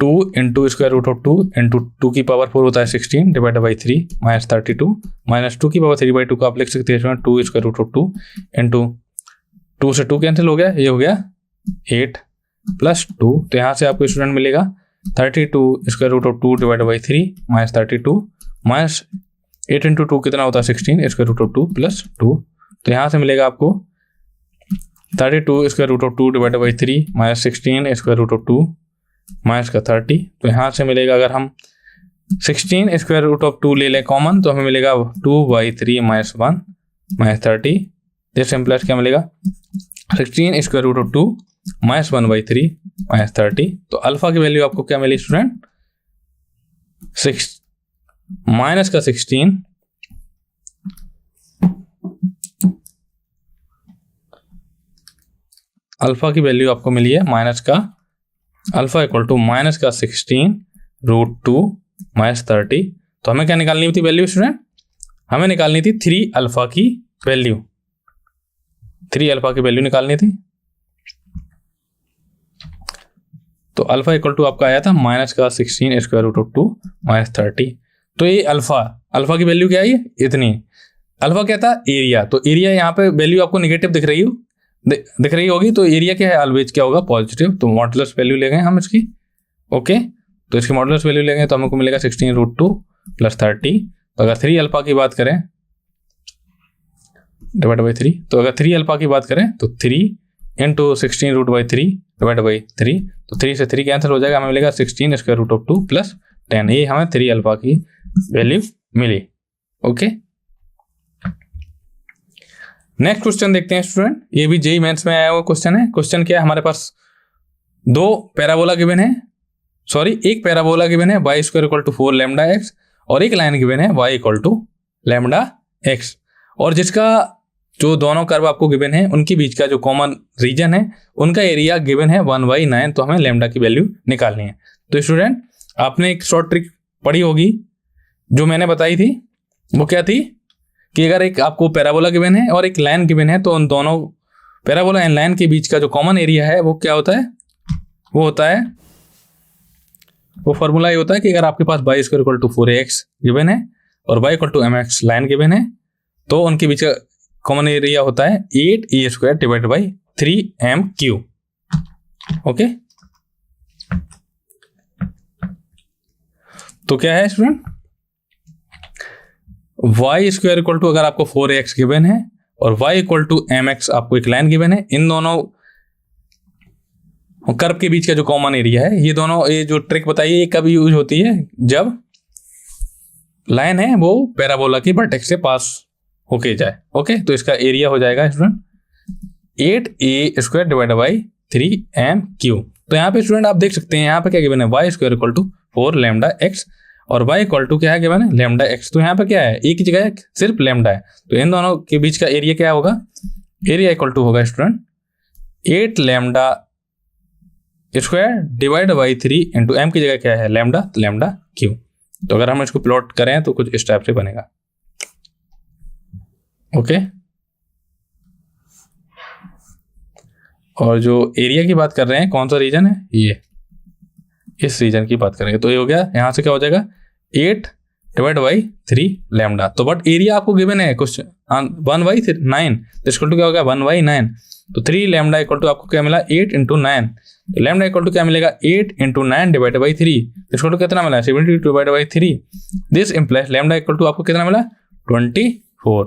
2 into square root of 2 into 2 की पावर 4 होता है 16 डिवाइड बाई 3 माइनस 32 माइनस 2 की पावर 3/2 को आप लिख सकते हैं 2 स्क्वायर रूट ऑफ 2 इंटू 2 से 2 कैंसिल हो गया, ये हो गया 8 प्लस 2। तो यहाँ से आपको स्टूडेंट मिलेगा 32 square root of 2 divide by 3 minus 32 minus 8 into 2 कितना होता है 16 स्क्वायर रूट ऑफ 2 प्लस 2। तो यहाँ से मिलेगा आपको 32 square root of 2 divide by 3 minus 16 square root of 2 minus का 30। तो यहाँ से मिलेगा, अगर हम 16 स्क्वायर रूट ऑफ 2 ले लें कॉमन तो हमें मिलेगा 2/3 माइनस 1 माइनस 30। दिस इम्प्लाइज क्या मिलेगा 16 square root of 2 minus 1/3 minus 30। तो अल्फा की वैल्यू आपको क्या मिली स्टूडेंट, माइनस का 16 अल्फा की वैल्यू आपको मिली है माइनस का अल्फा इक्वल टू माइनस का 16 रूट 2 माइनस 30। तो हमें क्या निकालनी थी वैल्यू स्टूडेंट, हमें निकालनी थी 3 अल्फा की वैल्यू, 3 अल्फा की वैल्यू निकालनी थी। तो अल्फा इक्वल टू आपका आया था माइनस का 16 स्क्वायर रूट ऑफ 2 माइनस 30। तो ये अल्फा की वैल्यू क्या है, ये इतनी। अल्फा क्या था, एरिया। तो एरिया यहाँ पे वैल्यू आपको निगेटिव दिख रही होगी, तो एरिया क्या है ऑलवेज क्या होगा, पॉजिटिव। तो मॉडुलस वैल्यू ले गए हम इसकी ओके। तो इसकी मॉडुलस वैल्यू लेंगे तो हमको मिलेगा 16 रूट 2 प्लस 30। तो अगर 3 अल्फा की बात करें डिवाइड बाई 3, तो अगर 3 अल्फा की बात करें तो 3 into 16 root by 3 divide by 3। तो 3 से 3 कैंसिल हो जाएगा, हमें मिलेगा 16 स्क्वायर रूट ऑफ 2 प्लस 10। ये हमें 3 अल्फा की वैल्यू मिली ओके। नेक्स्ट क्वेश्चन देखते हैं स्टूडेंट, ये भी जेईई मेंस में आया हुआ क्वेश्चन है। क्वेश्चन क्या है, हमारे पास दो पैराबोला गिवन है, एक पैराबोला गिवन है y square equal to 4 lambda x और एक लाइन गिवन है y equal to lambda x, और जिसका जो दोनों कर्व आपको गिवन है उनके बीच का जो कॉमन रीजन है उनका एरिया गिवन है 1/9। तो हमें लैम्डा की वैल्यू निकालनी है। तो स्टूडेंट आपने एक शॉर्ट ट्रिक पढ़ी होगी जो मैंने बताई थी, वो क्या थी कि अगर एक आपको पैराबोला गिवन है और एक लाइन गिवन है तो उन दोनों पैराबोला एंड लाइन के बीच का जो कॉमन एरिया है वो क्या होता है, वो फॉर्मूला ये होता है कि अगर आपके पास y square equal to 4ax given है और y equal to mx line given है तो उनके बीच का कॉमन एरिया होता है 8a square divide by 3m3 okay. तो क्या है student, y square equal to अगर आपको 4ax गिवन है और y इक्वल टू mx आपको एक लाइन गिवन है, इन दोनों कर्व के बीच का जो कॉमन एरिया है, ये दोनों, ये जो ट्रिक बताइए ये कब यूज होती है, जब लाइन है वो पैराबोला की वर्टेक्स से पास होके जाए। ओके, तो इसका एरिया हो जाएगा student 8a² divide by 3m³। तो यहाँ पे स्टूडेंट आप देख सकते हैं यहाँ पे क्या गिवन है, y² equal to 4 lambda x और y इक्वल टू क्या है गिवन है, लैम्डा x। तो यहाँ पे क्या है, एक ही जगह सिर्फ लैम्डा है, तो इन दोनों के बीच का एरिया क्या होगा, एरिया इक्वल टू होगा student 8 lambda square divide by 3 into m की जगह क्या है, लैम्डा, लैम्डा क्यू। तो अगर हम इसको प्लॉट करें तो कुछ इस टाइप से बनेगा। ओके, और जो एरिया की बात कर रहे हैं, कौन सा रीजन है, ये इस रीजन की बात करेंगे। तो ये हो गया, यहां से क्या हो जाएगा 8 डिवाइड बाई 3 लैम्डा। तो बट एरिया आपको गिवन है कुछ 1/9, तो इसको क्या हो गया 1/9। तो 3 लैम्डा इक्वल टू आपको क्या मिला 8 इंटू 9। तो लैम्डा इक्वल टू क्या मिलेगा 8 इंटू 9 डिवाइड बाई 3, इसको टू कितना मिला 72 divide by 3। This implies lambda equal to आपको कितना मिला 24।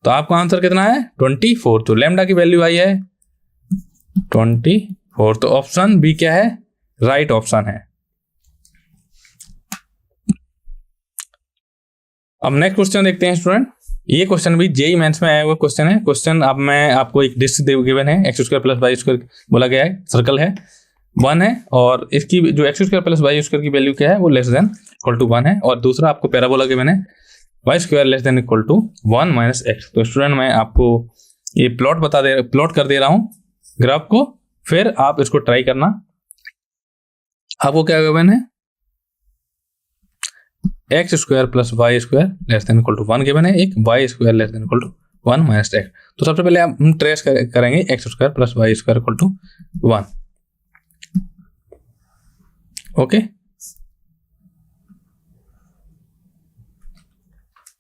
तो आपका आंसर कितना है 24। तो लैम्डा की वैल्यू आई है 24। तो ऑप्शन बी क्या है, राइट ऑप्शन है। अब नेक्स्ट क्वेश्चन देखते हैं स्टूडेंट। ये क्वेश्चन भी जेई मेंस में आया हुआ क्वेश्चन है। क्वेश्चन अब मैं आपको एक डिस्क गिवन है, x² प्लस y² बोला गया है, सर्कल है 1 है, और इसकी जो x² प्लस y² की वैल्यू क्या है, वो लेस देन इक्वल टू 1 है। और दूसरा आपको पैराबोला गिवन है y² less than equal to 1 minus x। तो स्टूडेंट मैं आपको ये प्लॉट कर दे रहा हूँ ग्राफ को, फिर आप इसको ट्राई करना। आपको क्या गिवन है, x² plus y² less than equal to 1 given है, एक y² less than equal to 1 minus x। तो सबसे पहले हम ट्रेस करेंगे x² plus y² equal to 1। Okay,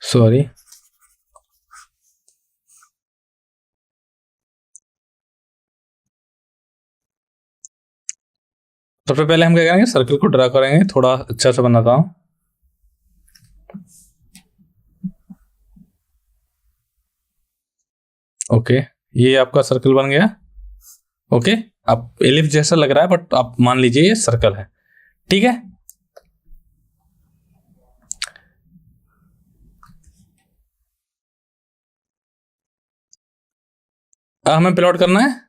sorry, सबसे पहले हम क्या करेंगे, सर्कल को ड्रा करेंगे, थोड़ा अच्छा सा बनाता हूं। ओके, ये आपका सर्कल बन गया। ओके, अब एलिप्स जैसा लग रहा है बट आप मान लीजिए ये सर्कल है, ठीक है। अब हमें प्लॉट करना है,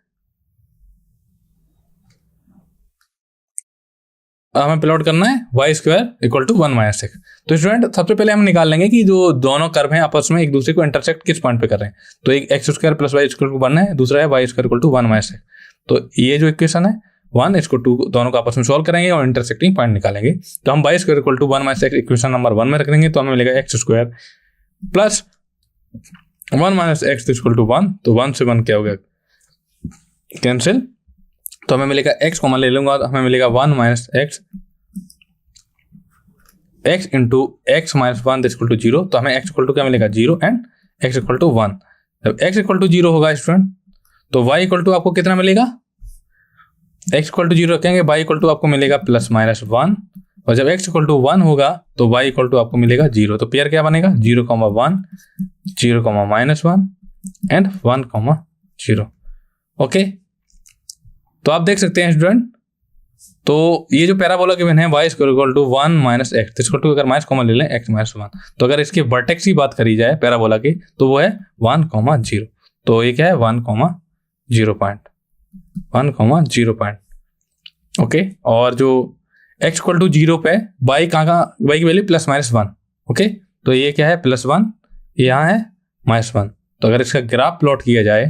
y² equal to 1 minus x। तो स्टूडेंट सबसे पहले हम निकाल लेंगे कि जो दोनों कर्व हैं आपस में एक दूसरे को इंटरसेक्ट किस पॉइंट पे कर रहे हैं। तो एक x² plus y² equal to 1 है, दूसरा है y² equal to 1 minus x। तो ये जो इक्वेशन है 1 इसको 2 दोनों को आपस में सॉल्व करेंगे और इंटरसेक्टिंग पॉइंट निकालेंगे। तो हम y² equal to 1 minus x equation number 1 में रख देंगे, तो हमें मिलेगा x² plus 1 minus x equal to 1। तो 1 से 1 क्या हो गया, कैंसिल। तो हमें मिलेगा x कॉमन ले लूंगा, तो हमें मिलेगा 1 minus x into x minus 1 equal to 0। तो हमें x इक्वल टू क्या मिलेगा 0 एंड x इक्वल टू 1। जब x इक्वल टू 0 होगा स्टूडेंट, तो y इक्वल टू आपको कितना मिलेगा, x इक्वल टू 0 रखेंगे, y इक्वल टू आपको मिलेगा प्लस माइनस 1। और जब x इक्वल टू 1 होगा तो y इक्वल टू आपको मिलेगा 0। तो पेयर क्या बनेगा 0,1 0,-1 एंड 1,0। ओके, तो आप देख सकते हैं स्टूडेंट, तो ये जो पैराबोला गिवन है y equal to 1 minus x equal to, अगर माइनस कॉमन ले लें x माइनस 1, तो अगर इसके वर्टेक्स की बात करी जाए पैराबोला की, तो वो है 1,0। तो ये क्या है 1,0 पॉइंट। ओके, और जो x इक्वल टू 0 पे y y की वैल्यू प्लस माइनस 1। ओके, तो ये क्या है +1, यहाँ है -1। तो अगर इसका ग्राफ प्लॉट किया जाए,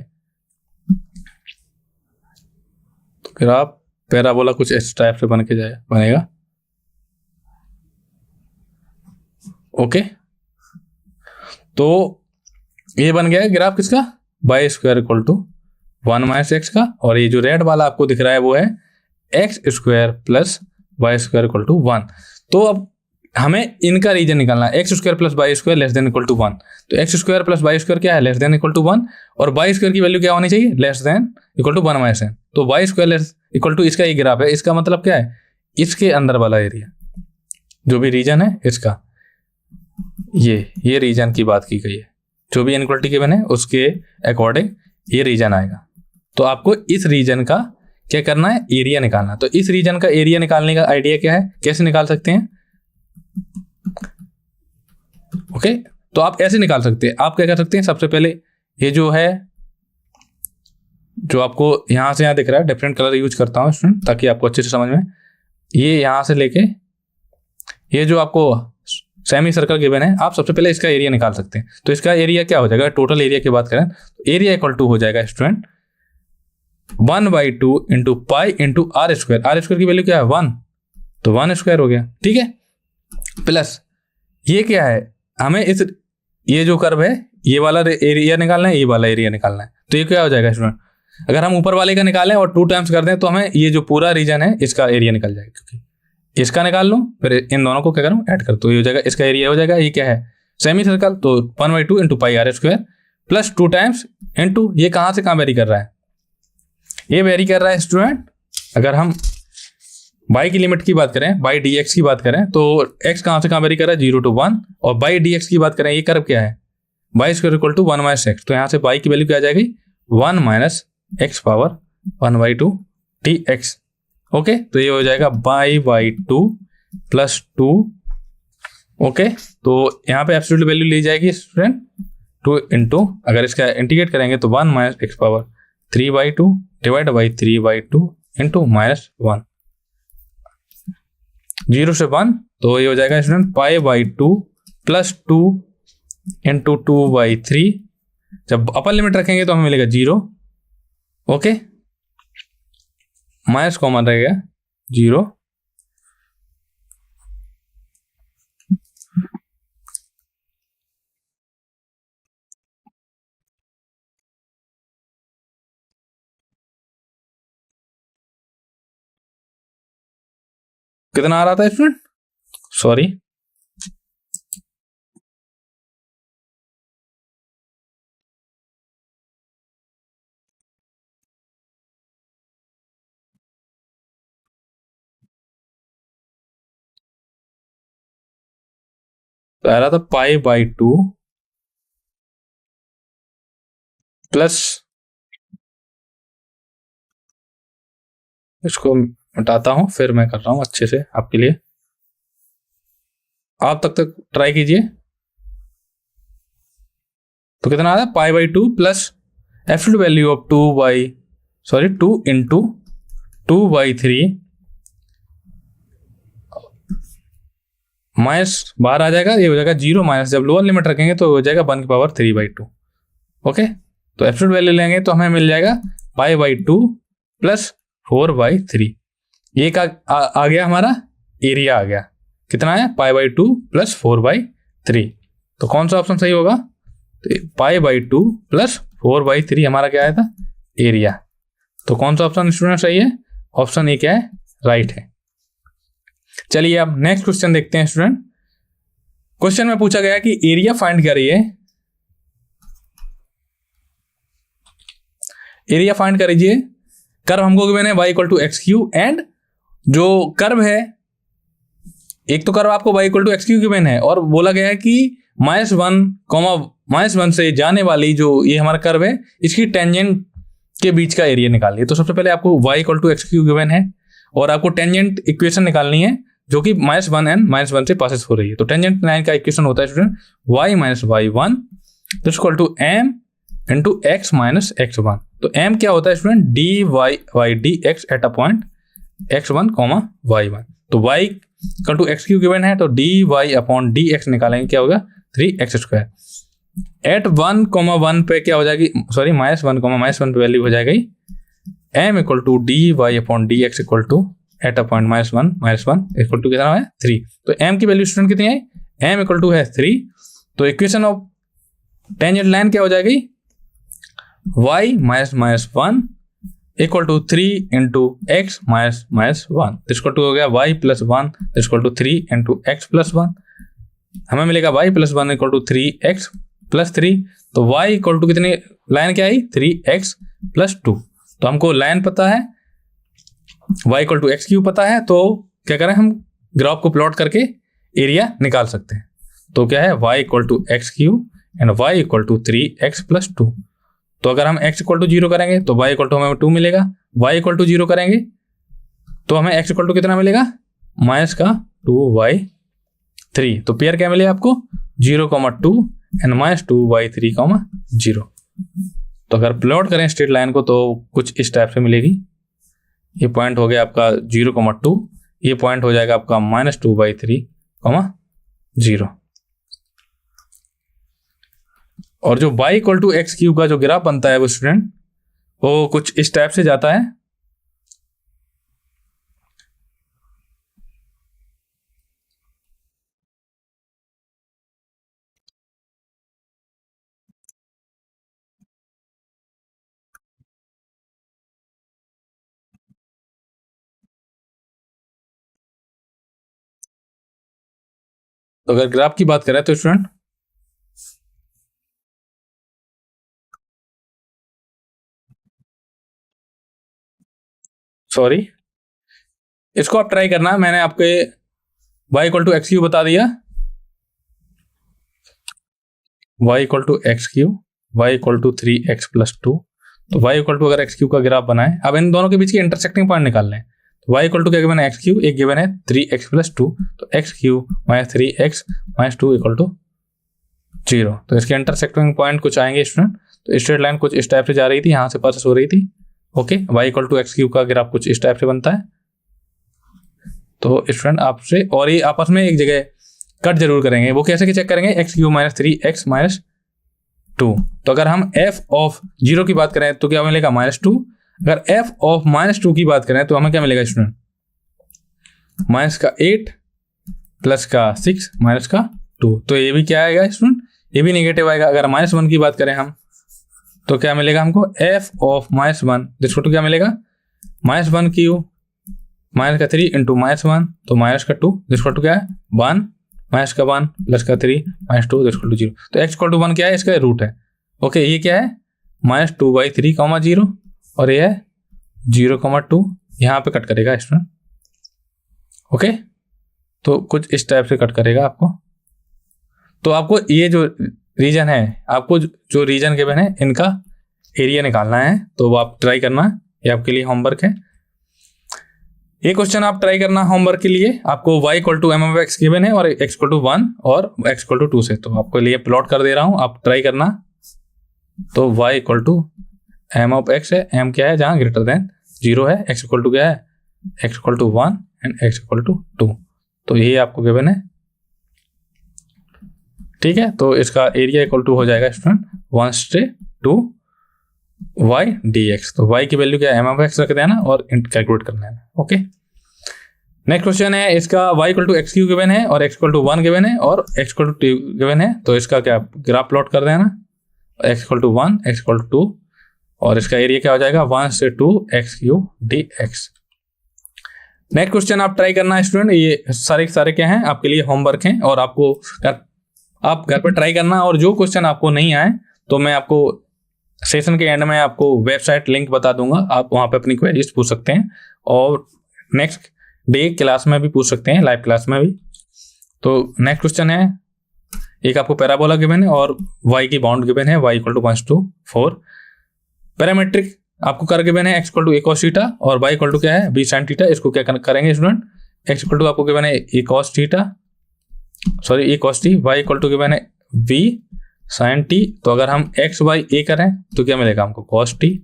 तो ग्राफ पैराबोला कुछ इस टाइप से बनेगा। ओके, तो ये बन गया ग्राफ किसका, y² equal to 1 minus x का। और ये जो रेड वाला आपको दिख रहा है वो है x² plus y² equal to 1। तो अब हमें इनका रीजन निकालना है, x² plus y² less than equal to 1। तो x² प्लस y² क्या है, लेस देन इक्वल टू 1, और y² की वैल्यू क्या होनी चाहिए, less than equal to 1 minus n। तो y² लेस इक्वल टू इसका ये ग्राफ है, इसका मतलब क्या है, इसके अंदर वाला एरिया जो भी रीजन है इसका, ये रीजन की बात की गई है, जो भी इनइक्वालिटी गिवन है उसके अकॉर्डिंग ये रीजन आएगा। तो आपको इस रीजन का क्या करना है, एरिया निकालना। तो इस रीजन का एरिया निकालने का आइडिया क्या है, कैसे निकाल सकते हैं? ओके, तो आप ऐसे निकाल सकते हैं। आप क्या कर सकते हैं, सबसे पहले ये जो है, जो आपको यहां से यहां दिख रहा है, डिफरेंट कलर यूज करता हूं स्टूडेंट ताकि आपको अच्छे से समझ में। ये यहां से लेके ये जो आपको सेमी सर्कल गिवन है, आप सबसे पहले इसका एरिया निकाल सकते हैं। तो इसका एरिया क्या हो जाएगा, टोटल एरिया की बात करें तो एरिया इक्वल टू हो जाएगा student 1/2 into pi into r square. R square की वैल्यू क्या है 1, तो 1 स्क्वायर हो गया, ठीक है। प्लस ये क्या है, हमें इस ये जो कर्व है ये वाला एरिया निकालना है, ये वाला एरिया निकालना है। तो ये क्या हो जाएगा स्टूडेंट, अगर हम ऊपर वाले का निकालें और 2 टाइम्स कर दें तो हमें ये जो पूरा रीजन है इसका एरिया निकल जाएगा। क्योंकि इसका निकाल लूँ फिर इन दोनों को क्या करूँ, ऐड कर, तो ये हो जाएगा, इसका एरिया हो जाएगा, ये क्या है सेमी सर्कल, तो 1/2 into pi r square plus 2 times into, ये कहाँ से कहाँ वेरी कर रहा है, ये वेरी कर रहा है स्टूडेंट, अगर हम y की लिमिट की बात करें, बाई डी एक्स की बात करें तो x कहाँ से कहाँ वेरी कर रहा है 0 to 1, और बाई डी एक्स की बात करें, ये कर्व क्या है y square equal to 1 minus x, तो यहाँ से y की वैल्यू क्या आ जाएगी 1 minus x power 1/2 dx। Okay, तो ये हो जाएगा y/2 प्लस 2। ओके, तो यहाँ पे एब्सोल्यूट वैल्यू ली जाएगी स्टूडेंट 2 इंटू, अगर इसका इंटीग्रेट करेंगे तो 1 minus x power 3/2 divide by 3/2 into -1, 0 से 1, तो ये हो जाएगा स्टूडेंट π/2 प्लस 2 इंटू 2/3। जब अपर लिमिट रखेंगे तो हमें मिलेगा 0, ओके, माइनस कॉमन रहेगा 0, कितना आ रहा था स्टूडेंट, सॉरी तो आ रहा था π/2 प्लस, इसको हटाता हूं फिर मैं कर रहा हूं अच्छे से आपके लिए, आप तक ट्राई कीजिए। तो कितना आ रहा है π/2 plus absolute value of 2 into 2/3 minus बाहर आ जाएगा, ये हो जाएगा 0 माइनस, जब लोअर लिमिट रखेंगे तो हो जाएगा 1 की पावर 3/2। ओके, तो एब्सोल्यूट वैल्यू लेंगे तो हमें मिल जाएगा π/2 प्लस 4/3। ये का आ गया हमारा एरिया आ गया, कितना है π/2 प्लस 4/3। तो कौन सा ऑप्शन सही होगा, तो π/2 प्लस 4/3 हमारा क्या आया था एरिया। तो कौन सा ऑप्शन स्टूडेंट सही है, ऑप्शन ए क्या है, राइट है। चलिए अब नेक्स्ट क्वेश्चन देखते हैं स्टूडेंट। क्वेश्चन में पूछा गया कि एरिया फाइंड करिए, एरिया फाइंड करिए, कर्व हमको गिवन है y equal to x cube, and जो कर्व है, एक तो कर्व आपको y equal to x cube given है और बोला गया है कि -1 से जाने वाली जो ये हमारा कर्व है इसकी टेंजेंट के बीच का एरिया निकालिए। तो सबसे पहले आपको y equal to x cube given है और आपको टेंजेंट इक्वेशन निकालनी है जो कि -1 एंड -1 से पासेस हो रही है। तो टेंजेंट लाइन का इक्वेशन होता है student y minus y1 equal to m into x minus x1। तो m क्या होता है student dy/dx eight a point x1, y1। तो y equal to x cube given है तो dy/dx निकालेंगे, क्या होगा 3x²। एट 1, 1 पे क्या हो जाएगी, सॉरी -1, -1 पे वैल्यू हो जाएगी m equal to dy/dx equal to at a point -1 equal to कितना है 3। तो m की वैल्यू स्टूडेंट कितनी है, m इक्वल टू है 3। तो इक्वेशन ऑफ टेंजेंट लाइन क्या हो जाएगी y -1 equal to 3 into x -1 equal to हो गया y plus 1 equal to 3 into x plus 1। हमें मिलेगा y plus 1 equal to 3x plus 3। तो y इक्वल टू कितनी लाइन क्या आई 3x प्लस 2। तो हमको लाइन पता है, y equal to x cube पता है, तो क्या करें हम ग्राफ को प्लॉट करके एरिया निकाल सकते हैं। तो क्या है y equal to x cube and y equal to 3x plus 2। तो अगर हम x इक्वल टू 0 करेंगे तो y इक्वल टू हमें 2 मिलेगा, y इक्वल टू 0 करेंगे तो हमें x इक्वल टू कितना मिलेगा, माइनस का 2y3। तो पेयर क्या मिले आपको, 0,2 एंड माइनस 2y3, 0। तो अगर प्लॉट करें स्ट्रेट लाइन को तो कुछ इस टाइप से मिलेगी। ये पॉइंट हो गया आपका 0,2, ये पॉइंट हो जाएगा आपका माइनस 2/3, 0। और जो y equal to x cube का जो ग्राफ बनता है वो स्टूडेंट वो कुछ इस टाइप से जाता है। तो अगर ग्राफ की बात करें तो स्टूडेंट सॉरी, इसको आप ट्राई करना। मैंने आपके y equal to x cube बता दिया, y equal to x cube, y equal to 3x plus 2। तो y इक्वल टू अगर एक्स क्यूब का ग्राफ बनाए, अब इन दोनों के बीच की इंटरसेक्टिंग पॉइंट निकाल लें। तो y इक्वल टू क्या गिवन है, एक्स क्यूब, एक गिवन है 3x प्लस 2, तो x cube minus 3x minus 2 equal to 0। तो इसके इंटरसेक्टिंग पॉइंट कुछ आएंगे स्टूडेंट। तो स्ट्रेट लाइन कुछ इस टाइप से जा रही थी, यहाँ से पास हो रही थी। Okay, y equal to x cube का ग्राफ कुछ इस टाइप से बनता है। तो स्टूडेंट आपसे, और ये आपस में एक जगह कट जरूर करेंगे, वो कैसे चेक करेंगे, x cube minus 3x minus 2। तो अगर हम f ऑफ 0 की बात करें तो क्या मिलेगा, -2। अगर f ऑफ -2 की बात करें तो हमें क्या मिलेगा स्टूडेंट, माइनस का 8 प्लस का 6 माइनस का 2। तो ये भी क्या आएगा स्टूडेंट, ये भी नेगेटिव आएगा। अगर -1 की बात करें हम तो क्या मिलेगा हमको, f ऑफ -1 जिसको तो क्या मिलेगा, -1 क्यूब माइनस का 3 इंटू -1 तो माइनस का 2 जिसको टू क्या है 1, माइनस का 1 प्लस का 3 माइनस 2 जिसको टू 0। तो x इक्वल टू 1 क्या है, इसका रूट है। ओके, ये क्या है -2/3, 0, और ये है 0,2, यहाँ पे कट करेगा स्टूडेंट। ओके, तो कुछ इस टाइप से कट करेगा आपको। तो आपको ये जो रीजन है, आपको जो रीजन गिवन है इनका एरिया निकालना है, तो वो आप ट्राई करना, ये आपके लिए होमवर्क है। ये क्वेश्चन आप ट्राई करना होमवर्क के लिए। आपको y equal to m(x) given है और x इक्वल टू 1 और x इक्वल टू 2 से, तो आपके लिए प्लॉट कर दे रहा हूं, आप ट्राई करना। तो y इक्वल टू m(x) है, m क्या है जहां ग्रेटर देन 0 है, x इक्वल टू क्या है, x equal to 1 and x equal to 2। तो ये आपको गिवन है, ठीक है। तो इसका एरिया इक्वल टू हो जाएगा स्टूडेंट 1/2y dx। तो y की वैल्यू क्या है, m(x) रख देना और कैलकुलेट करना है। ओके, नेक्स्ट क्वेश्चन है, इसका y equal to x cube given है और x इक्वल टू 1 गिवन है और x इक्वल टू 2 गिवन है। तो इसका क्या ग्राफ प्लॉट कर देना, x equal to 1, x equal to 2, और इसका एरिया क्या हो जाएगा 1 से 2 x Q dx। Next question आप ट्राई करना स्टूडेंट, ये सारे क्या हैं आपके लिए होमवर्क हैं, और आपको आप घर पर ट्राई करना। और जो क्वेश्चन आपको नहीं आए तो मैं आपको सेशन के एंड में आपको वेबसाइट लिंक बता दूंगा, आप वहां पे अपनी क्वेरीज पूछ सकते हैं, और नेक्स्ट डे क्लास में भी पूछ सकते हैं, लाइव क्लास में भी। तो नेक्स्ट क्वेश्चन है, एक आपको पैराबोला गिवन है और y की बाउंड गिवन है, y equal to 1 to 4। Parametric आपको कर गिवन है, x equal to a cos theta और y इक्वल टू क्या है b sin थीटा। इसको क्या करेंगे स्टूडेंट, x इक्वल टू आपको गिवन है a cos theta, sorry a cos t, y equal to given है b sin t। तो अगर हम x बाई a करें तो क्या मिलेगा हमको cos t,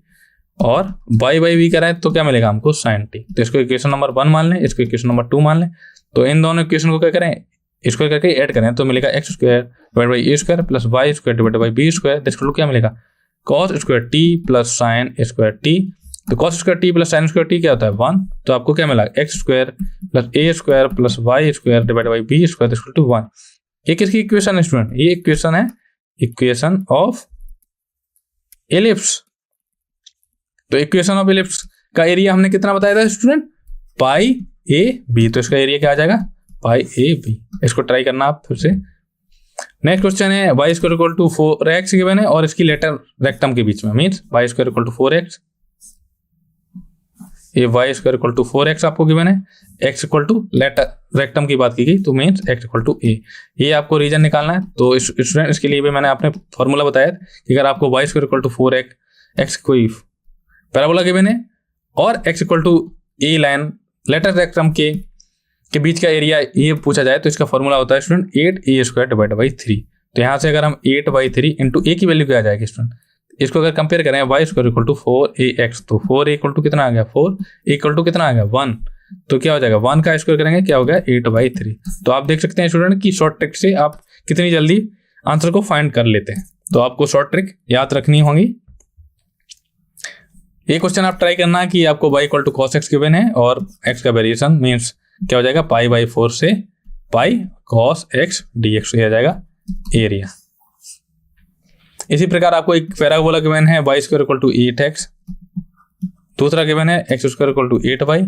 और y बाई b करें तो क्या मिलेगा हमको sin t। तो इसको इक्वेशन नंबर 1 मान लें, इसको इक्वेशन नंबर 2 मान लें। तो इन दोनों इक्वेशन को क्या करें, इसको करके ऐड करें तो मिलेगा x square divide by a square plus y square divide by b square. इसको क्या मिलेगा cos square t plus sin square t। तो cos square t plus sin square t क्या होता है 1। तो आपको क्या मिला x square plus a square plus y square divide by b square equal to 1। ये किसकी इक्वेशन है स्टूडेंट, ये इक्वेशन है इक्वेशन ऑफ एलिप्स। तो इक्वेशन ऑफ एलिप्स का एरिया हमने कितना बताया था स्टूडेंट, पाई ए बी। तो इसका एरिया क्या आ जाएगा पाई ए बी। इसको ट्राई करना आप फिर से। नेक्स्ट क्वेश्चन है, y square equal to 4x given है और इसकी लेटर रेक्टम के बीच में, means y square equal to 4x, ये y square equal to 4x आपको गिवन है, x equal to latus rectum की बात की गई तो means x equal to a। ये आपको रीजन निकालना है। तो स्टूडेंट इसके लिए भी मैंने आपने फॉर्मूला बताया कि अगर आपको y square equal to 4x x कोई पैराबोला गिवन है और x equal to a line latus rectum के बीच का एरिया ये पूछा जाए तो इसका फॉर्मूला होता है स्टूडेंट 8a² डिवाइड बाई 3। तो यहाँ से अगर हम 8/3 इंटू ए की वैल्यू क्या आ जाएगी स्टूडेंट, इसको अगर कंपेयर करें y² इक्वल टू 4ax, तो 4a इक्वल टू कितना आ गया 4, a इक्वल टू कितना आ गया 1, तो क्या हो जाएगा 1 का स्क्वायर करेंगे क्या हो गया 8/3। तो आप देख सकते हैं स्टूडेंट कि शॉर्ट ट्रिक से आप कितनी जल्दी आंसर को फाइंड कर लेते हैं। तो आपको शॉर्ट ट्रिक याद रखनी होगी। ये क्वेश्चन आप ट्राई करना कि आपको y equal to cos x given है और x का वेरिएशन मीन्स क्या हो जाएगा π/4 से π cos x dx, ये आ जाएगा एरिया। इसी प्रकार आपको एक पैराबोला गिवन है y² इक्वल टू 8x, दूसरा गिवन है x² इक्वल टू 8y।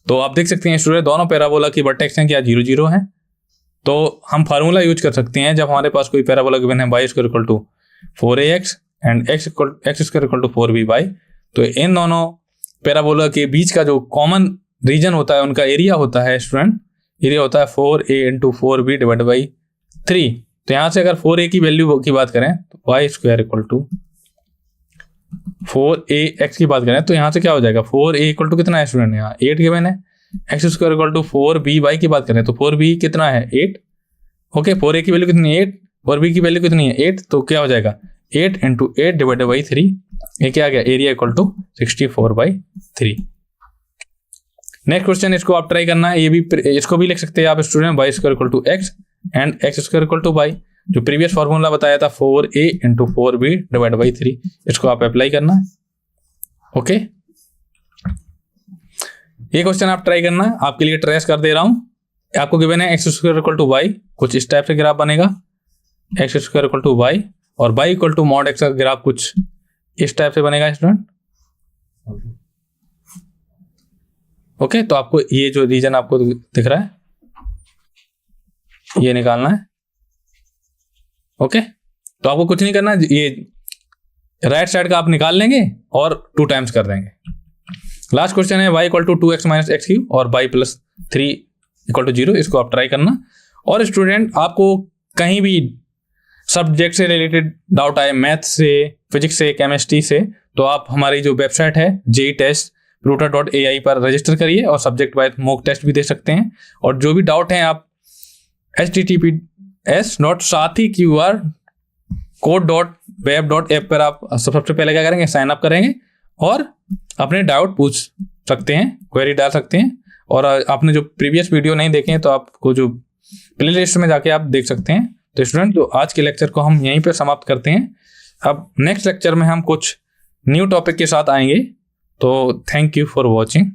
तो आप देख सकते हैं स्टूडेंट दोनों पैराबोला की वर्टेक्स हैं क्या 0 0 है। तो हम फार्मूला यूज कर सकते हैं जब हमारे पास कोई पैराबोला गिवन है y² equal to 4ax and x² equal to 4by। तो इन दोनों पैराबोला के बीच का जो कॉमन रीजन होता है उनका एरिया होता है स्टूडेंट, एरिया होता है 4a into 4b divide by 3। तो यहाँ से अगर 4a की वैल्यू की बात करें तो y² इक्वल टू 4ax की बात करें तो यहाँ से क्या हो जाएगा 4a इक्वल टू कितना है स्टूडेंट, यहाँ 8 गिवन है। x² इक्वल टू 4by की बात करें तो 4b कितना है 8, ओके 4a की वैल्यू कितनी है 8, 4b की वैल्यू कितनी है 8, तो क्या हो जाएगा 8 इंटू 8 डिवाइड बाई 3, ये क्या आ गया area equal to 64/3। Next question इसको आप ट्राई करना है, ये भी इसको भी लिख सकते हैं आप student y² equal to x and x² equal to y। जो प्रीवियस फॉर्मूला बताया था 4a into 4b divide by 3, इसको आप अप्लाई करना है। ओके ये क्वेश्चन आप ट्राई करना, आपके लिए ट्रेस कर दे रहा हूं। आपको गिवन है x² इक्वल टू y, कुछ इस टाइप से ग्राफ बनेगा x² इक्वल टू y और y equal to mod x का ग्राफ कुछ इस टाइप से बनेगा स्टूडेंट। ओके तो आपको ये जो रीजन आपको दिख रहा है ये निकालना है। ओके तो आपको कुछ नहीं करना, ये राइट साइड का आप निकाल लेंगे और 2 टाइम्स कर देंगे। लास्ट क्वेश्चन है y equal to 2x minus x³ और y प्लस 3 इक्वल टू 0, इसको आप ट्राई करना। और स्टूडेंट आपको कहीं भी सब्जेक्ट से रिलेटेड डाउट आए, मैथ से, फिजिक्स से, केमिस्ट्री से, तो आप हमारी जो वेबसाइट है JEE-Test-Recruiter.ai पर रजिस्टर करिए और सब्जेक्ट वाइज मॉक टेस्ट भी दे सकते हैं। और जो भी डाउट हैं आप https://QR-code.web.app पर आप सबसे पहले क्या करेंगे साइन अप करेंगे और अपने डाउट पूछ सकते हैं, क्वेरी डाल सकते हैं। और आपने जो प्रीवियस वीडियो नहीं देखे हैं तो आपको जो प्ले लिस्ट में जाके आप देख सकते हैं। तो स्टूडेंट जो आज के लेक्चर को हम यहीं पे समाप्त करते हैं। अब नेक्स्ट लेक्चर में हम कुछ न्यू टॉपिक के साथ आएंगे। तो थैंक यू फॉर वॉचिंग।